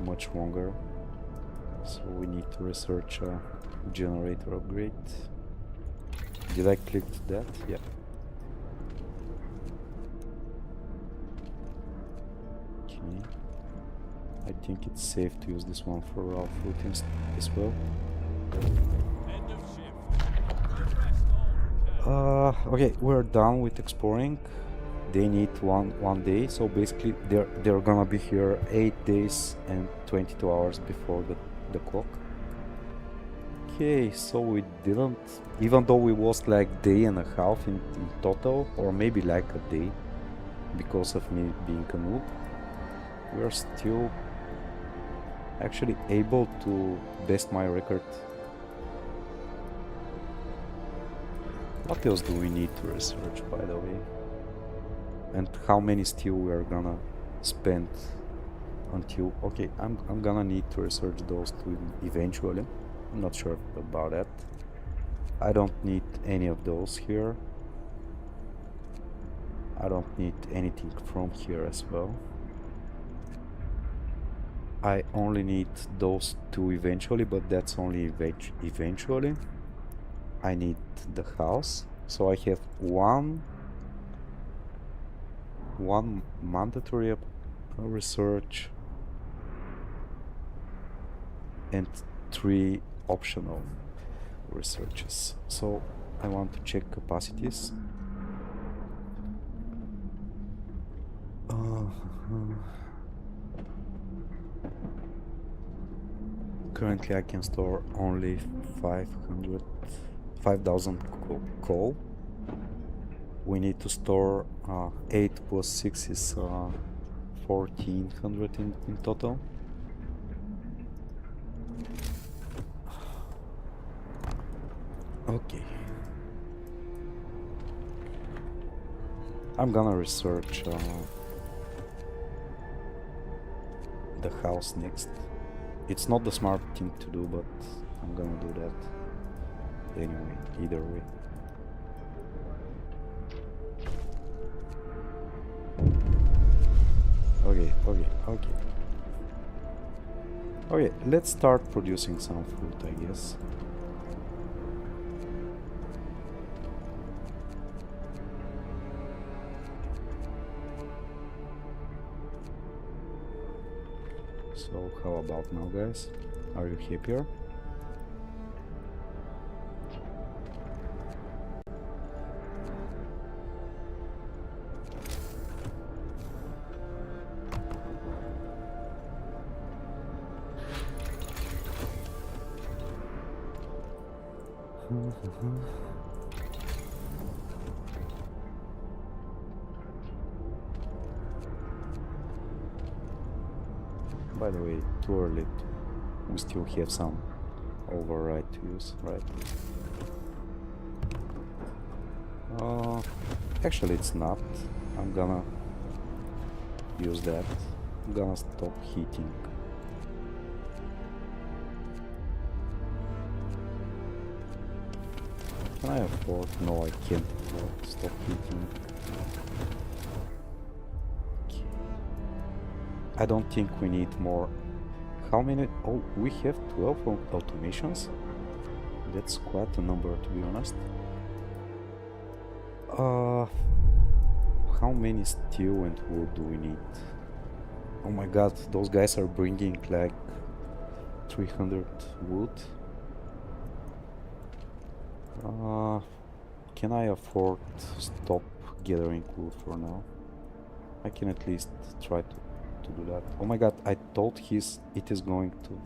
much longer, so we need to research a generator upgrade. Did I click that? Yeah. Okay. I think it's safe to use this one for raw fruit as well. End of shift. Rest all who can. Okay, we're done with exploring. They need one day, so basically they're gonna be here 8 days and 22 hours before the clock. Okay, so we didn't, even though we was like day and a half in total, or maybe like a day, because of me being a noob, we're still actually able to best my record. What else do we need to research, by the way? And how many steel we are gonna spend until... Okay, I'm gonna need to research those two eventually. I'm not sure about that. I don't need any of those here. I don't need anything from here as well. I only need those two eventually, but that's only eventually. I need the house, so I have one mandatory research and 3 optional researches. So I want to check capacities. Currently I can store only 5,000 coal. We need to store 8 plus 6 is 1,400 in total. Okay. I'm gonna research the house next. It's not the smart thing to do, but I'm gonna do that anyway, either way. Okay, let's start producing some food, I guess. So how about now, guys? Are you happier? By the way, too early. We still have some override to use, right? Actually, it's not. I'm gonna use that. I'm gonna stop heating. Can I afford? No, I can't afford to stop heating. Okay. I don't think we need more. How many? Oh, we have 12 automations. That's quite a number, to be honest. How many steel and wood do we need? Oh my god, those guys are bringing like 300 wood. Can I afford to stop gathering wood for now? I can at least try to do that. Oh my god, I thought it is going to...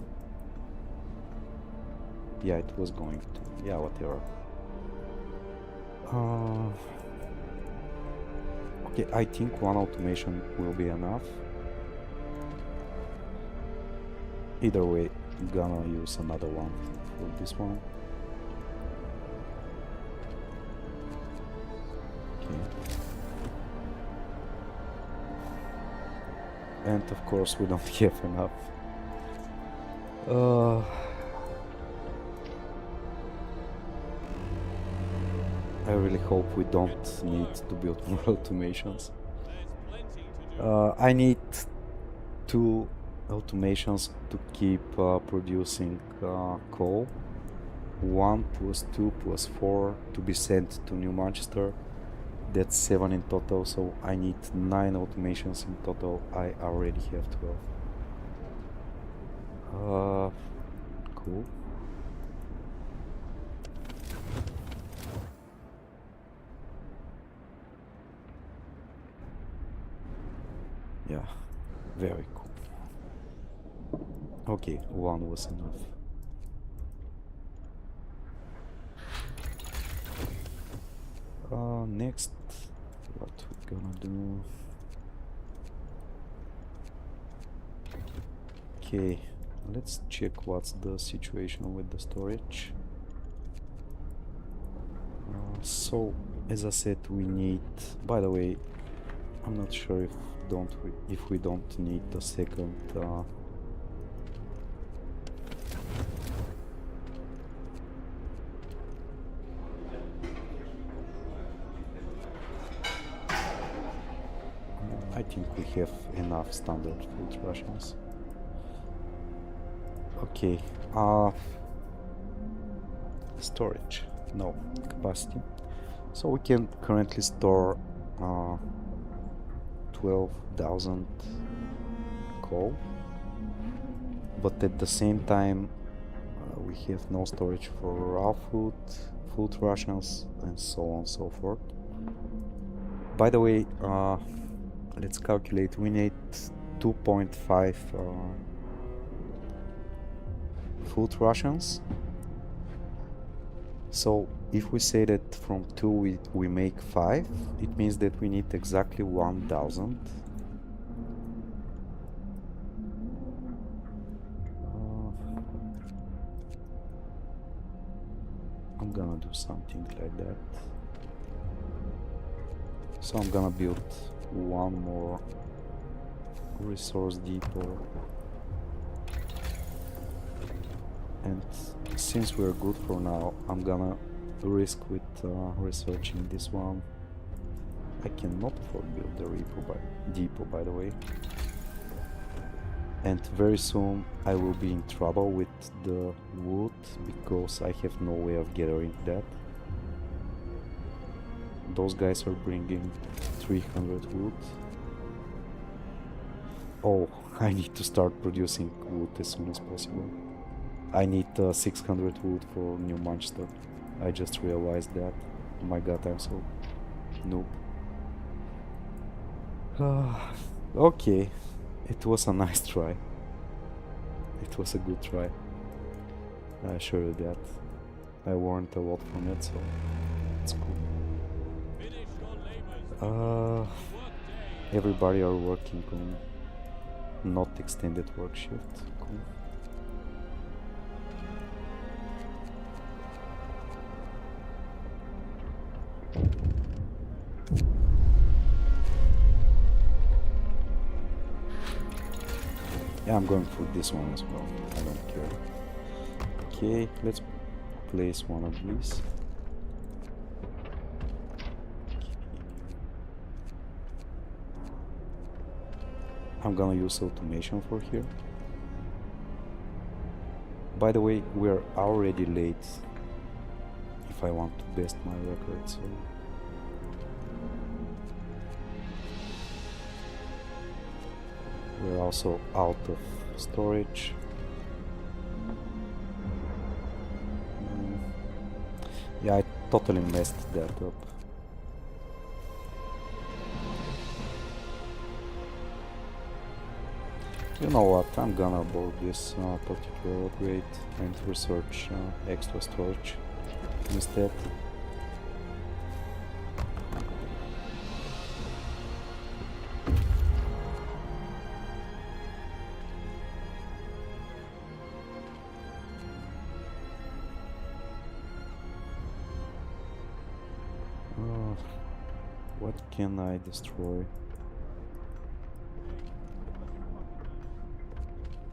Yeah, it was going to. Yeah, whatever. Okay, I think one automation will be enough. Either way, I'm gonna use another one for this one. Okay. And of course we don't have enough. I really hope we don't need to build more automations. I need 2 automations to keep producing coal. 1 plus 2 plus 4 to be sent to New Manchester. That's 7 in total, so I need 9 automations in total. I already have 12. Cool. Yeah, very cool. Okay, 1 was enough. next, what we're gonna do? Okay, let's check what's the situation with the storage. So, as I said, we need. By the way, I'm not sure if we don't need the second. I think we have enough standard food rations. Okay, storage, no, capacity. So we can currently store 12,000 coal, but at the same time we have no storage for raw food, food rations, and so on and so forth. By the way, let's calculate. We need 2.5 food rations. So if we say that from 2 we make 5, it means that we need exactly 1,000. I'm gonna do something like that. So I'm gonna build one more resource depot. And since we're good for now, I'm gonna risk with researching this one. I cannot afford build the depot, by the way. And very soon I will be in trouble with the wood because I have no way of gathering that. Those guys are bringing 300 wood. Oh, I need to start producing wood as soon as possible. I need 600 wood for New Manchester. I just realized that. Oh my god, I'm so noob. Okay, it was a nice try. It was a good try. I assure you that. I learned a lot from it, so it's cool. Everybody are working on not extended work shift. Cool. Yeah, I'm going for this one as well. I don't care. Okay, let's place one of these. I'm gonna use automation for here. By the way, we're already late if I want to best my record, so we're also out of storage. Yeah, I totally messed that up. You know what, I'm gonna abort this particular upgrade and research extra storage instead. What can I destroy?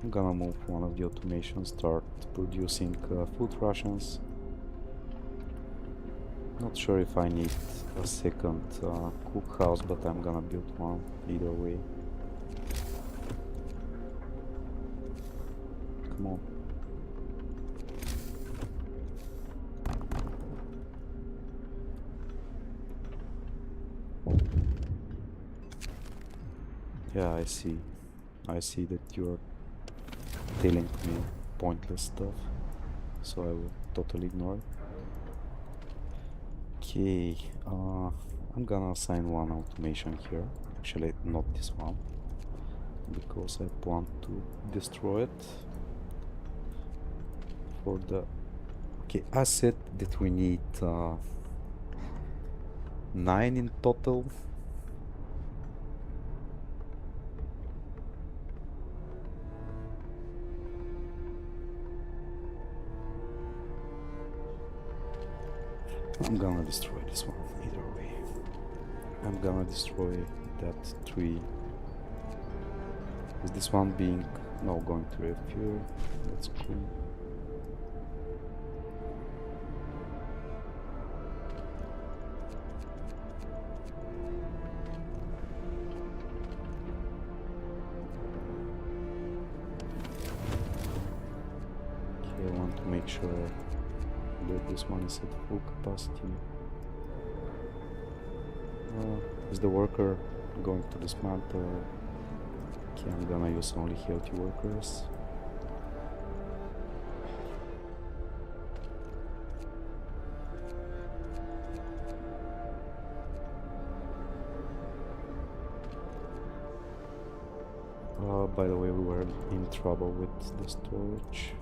I'm gonna move one of the automations, start producing food rations. Not sure if I need a second cook house, but I'm gonna build one either way. Come on. Yeah, I see. I see that you're telling me pointless stuff, so I will totally ignore it. Okay, I'm gonna assign one automation here. Actually, not this one, because I want to destroy it for the... Okay, I said that we need 9 in total. I'm gonna destroy this one either way. I'm gonna destroy that tree. Is this one being no going to refuel? That's cool. Okay, I want to make sure that this one is at full capacity. Is the worker going to dismantle? Okay, I'm gonna use only healthy workers. By the way, we were in trouble with the storage.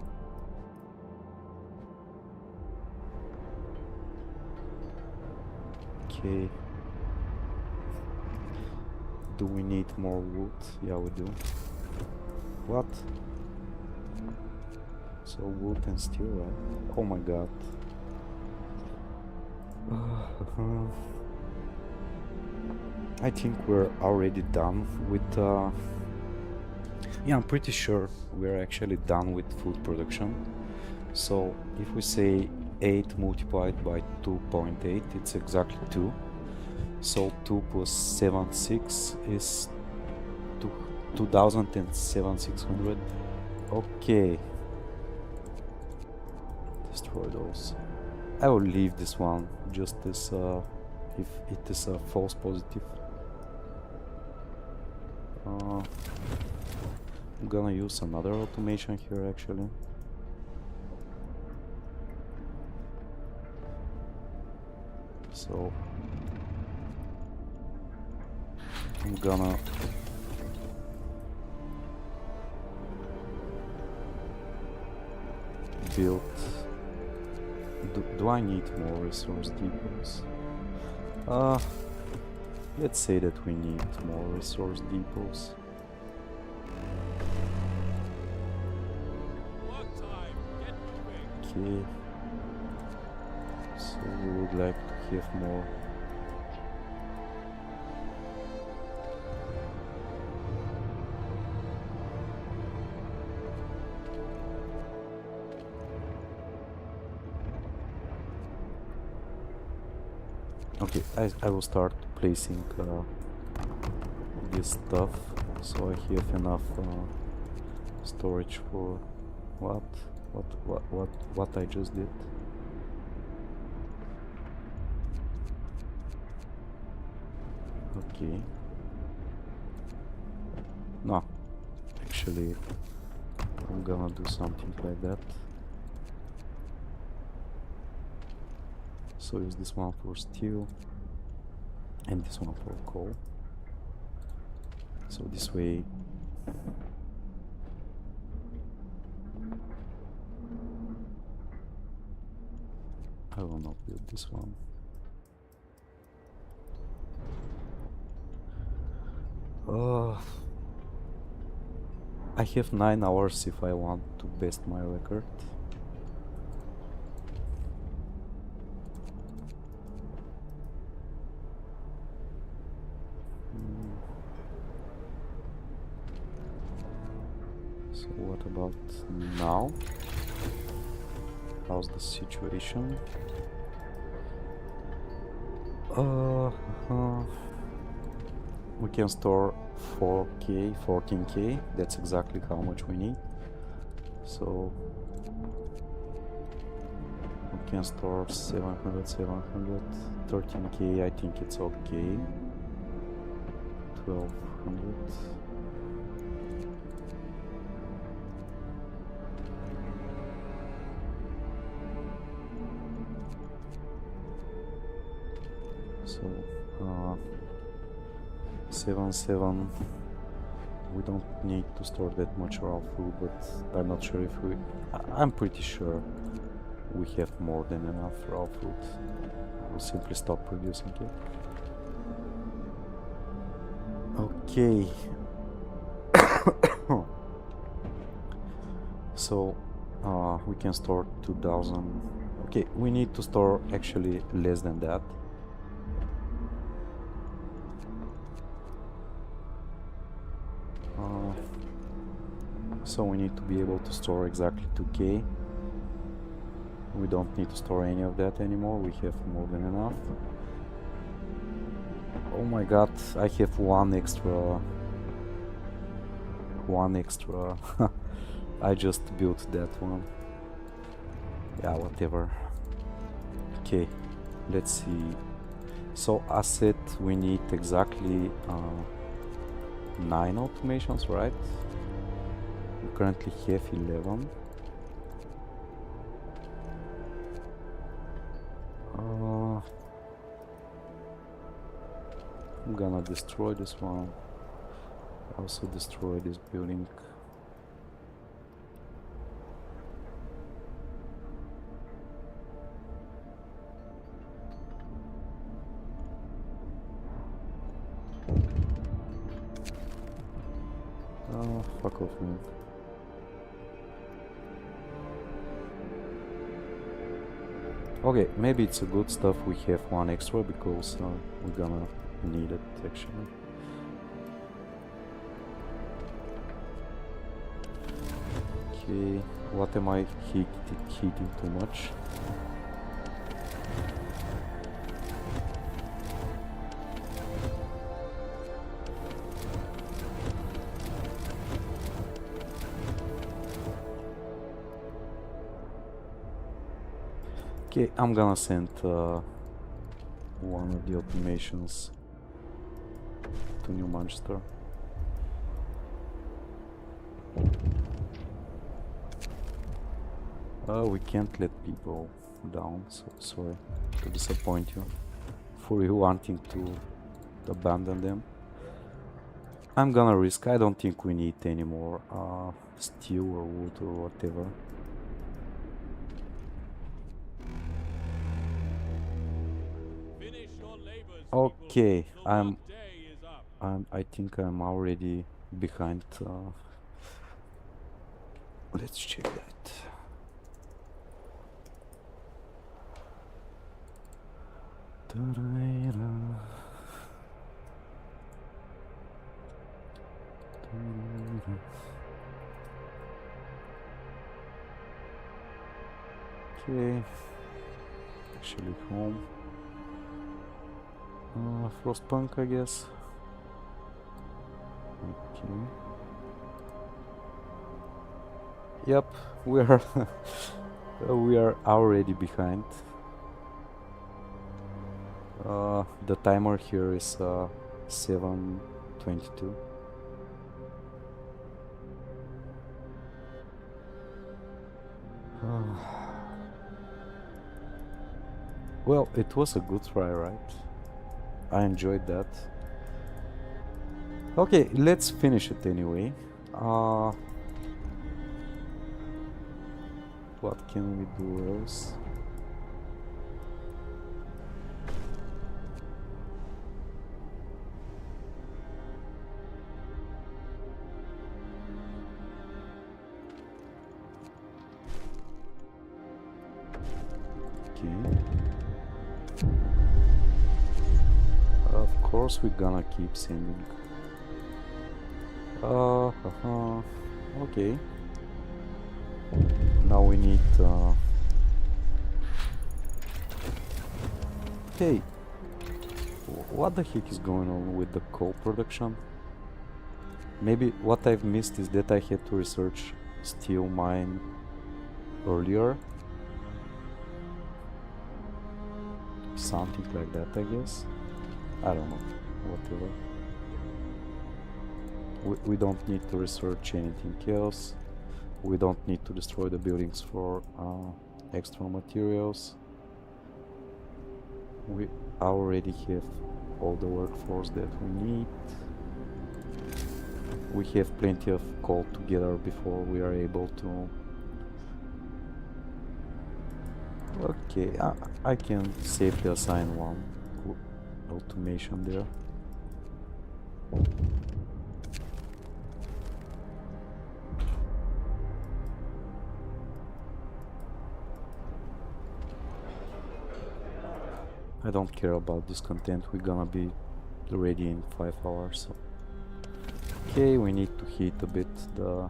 Okay. Do we need more wood? Yeah, we do. What? So wood and steel, right? Oh my god. I think we're already done with... Yeah, I'm pretty sure we're actually done with food production. So if we say 8 multiplied by 2.8, it's exactly 2. So 2 plus 76 is 2,700. Okay. Destroy those. I will leave this one just as if it is a false positive. I'm gonna use another automation here actually. So I'm gonna build. Do I need more resource depots? Let's say that we need more resource depots. Work time. Get moving. Okay. So we would like to have more. Okay, I will start placing this stuff so I have enough storage for what I just did. Okay. No, actually I'm gonna do something like that. So use this one for steel and this one for coal. So this way I will not build this one. I have 9 hours if I want to best my record. So what about now? How's the situation? We can store 4k, 14k, that's exactly how much we need. So we can store 700, 700, 13k, I think it's okay. 1200. So 7. We don't need to store that much raw food, but I'm not sure if we... I'm pretty sure we have more than enough raw food. We'll simply stop producing it. Okay. So we can store 2000. Okay, we need to store actually less than that. So we need to be able to store exactly 2k. We don't need to store any of that anymore. We have more than enough. Oh my god, I have one extra. I just built that one. Yeah, whatever. Okay, let's see. So asset, we need exactly 9 automations, right? We currently have 11. I'm gonna destroy this one. Also destroy this building. Oh, fuck off, man. Okay, maybe it's a good stuff we have one extra because we're gonna need it actually. Okay, what am I heating too much? Okay, I'm gonna send one of the automations to New Manchester. We can't let people down, so sorry to disappoint you for you wanting to abandon them. I'm gonna risk. I don't think we need any more steel or wood or whatever. Okay, I think I'm already behind. Let's check that. Okay, actually home. Frostpunk, I guess. Okay. Yep, we are we are already behind. The timer here is 7:22. Well, it was a good try, right? I enjoyed that. Okay, let's finish it anyway. What can we do else? Okay. Of course we're gonna keep sending. Okay. Now we need Hey, what the heck is going on with the coal production? Maybe what I've missed is that I had to research steel mine earlier. Something like that, I guess. I don't know, whatever. We don't need to research anything else. We don't need to destroy the buildings for extra materials. We already have all the workforce that we need. We have plenty of coal together before we are able to Okay, I can safely assign one automation there. I don't care about this content, we're gonna be ready in 5 hours. So. Okay, we need to heat a bit the...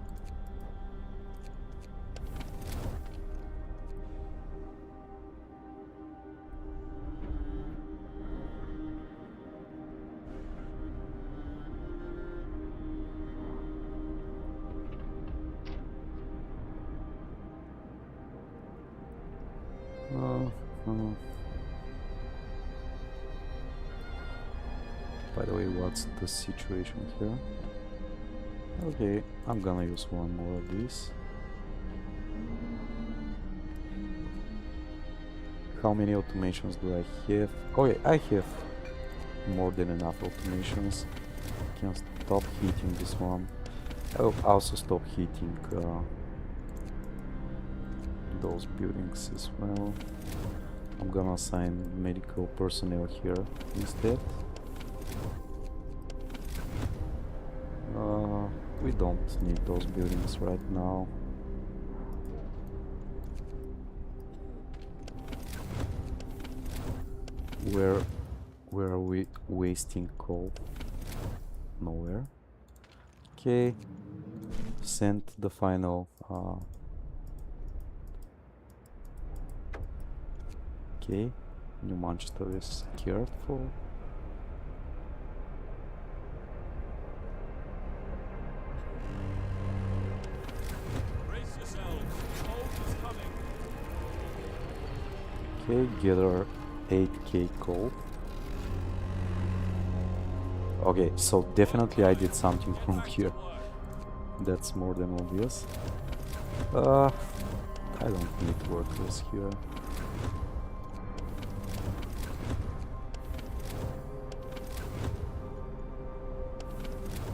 By the way, what's the situation here? Okay, I'm gonna use one more of these. How many automations do I have? Oh yeah, I have more than enough automations. Can stop heating this one. I'll also stop heating those buildings as well. I'm gonna assign medical personnel here instead. We don't need those buildings right now. Where are we wasting coal? Nowhere. Okay. Send the final okay. New Manchester is cared for. Brace yourselves. Cold is coming. Okay, gather 8k coal. Okay, so definitely I did something wrong here. That's more than obvious. I don't need workers here.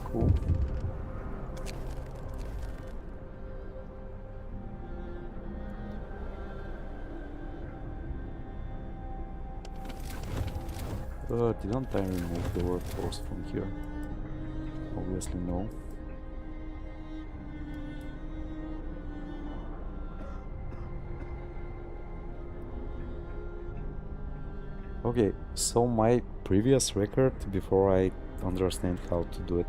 Cool. Didn't I remove the workforce from here? Obviously no. Okay, so my previous record, before I understand how to do it,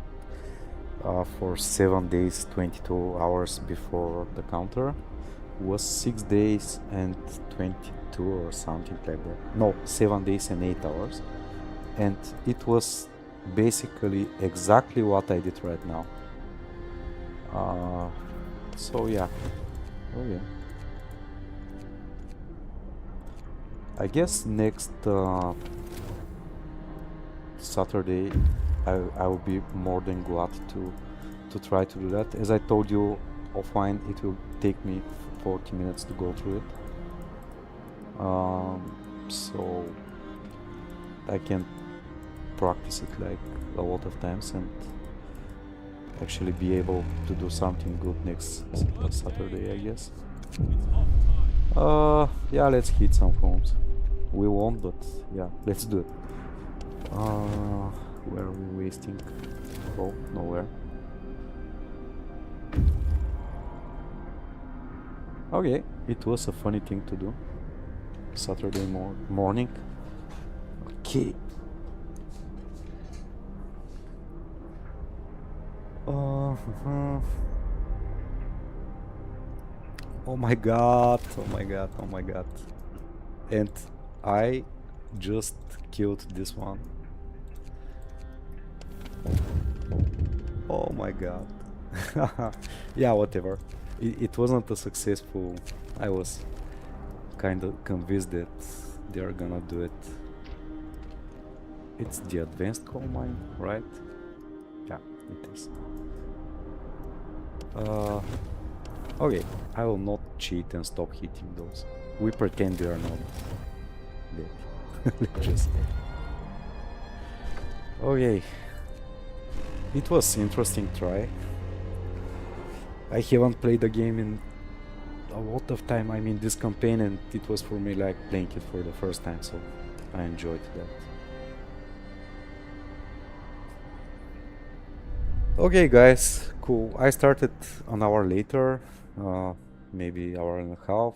for 7 days, 22 hours before the counter, was 6 days and 22 or something like that. No, 7 days and 8 hours. And it was basically exactly what I did right now. So yeah. Okay. I guess next Saturday I will be more than glad to try to do that. As I told you offline, it will take me 40 minutes to go through it. So I can practice it like a lot of times and actually be able to do something good next Saturday, I guess. Yeah, let's hit some homes. We won't, but yeah, let's do it. Where are we wasting? Oh, nowhere. Okay, it was a funny thing to do. Saturday morning. Okay. Oh my god, oh my god, oh my god. And I just killed this one. Oh my god. Yeah, whatever. It wasn't a successful... I was kind of convinced that they're gonna do it. It's the advanced coal mine, right? Yeah, it is. Okay, I will not cheat and stop hitting those. We pretend they are not dead. Just... Okay. It was interesting try. I haven't played the game in a lot of time. I mean, this campaign, and it was for me like playing it for the first time, so I enjoyed that. Okay, guys, cool. I started an hour later, maybe hour and a half,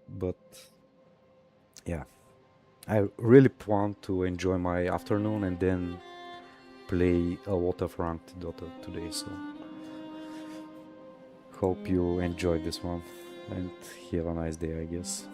but yeah, I really want to enjoy my afternoon and then play a lot of ranked Dota today, so hope you enjoyed this one and have a nice day, I guess.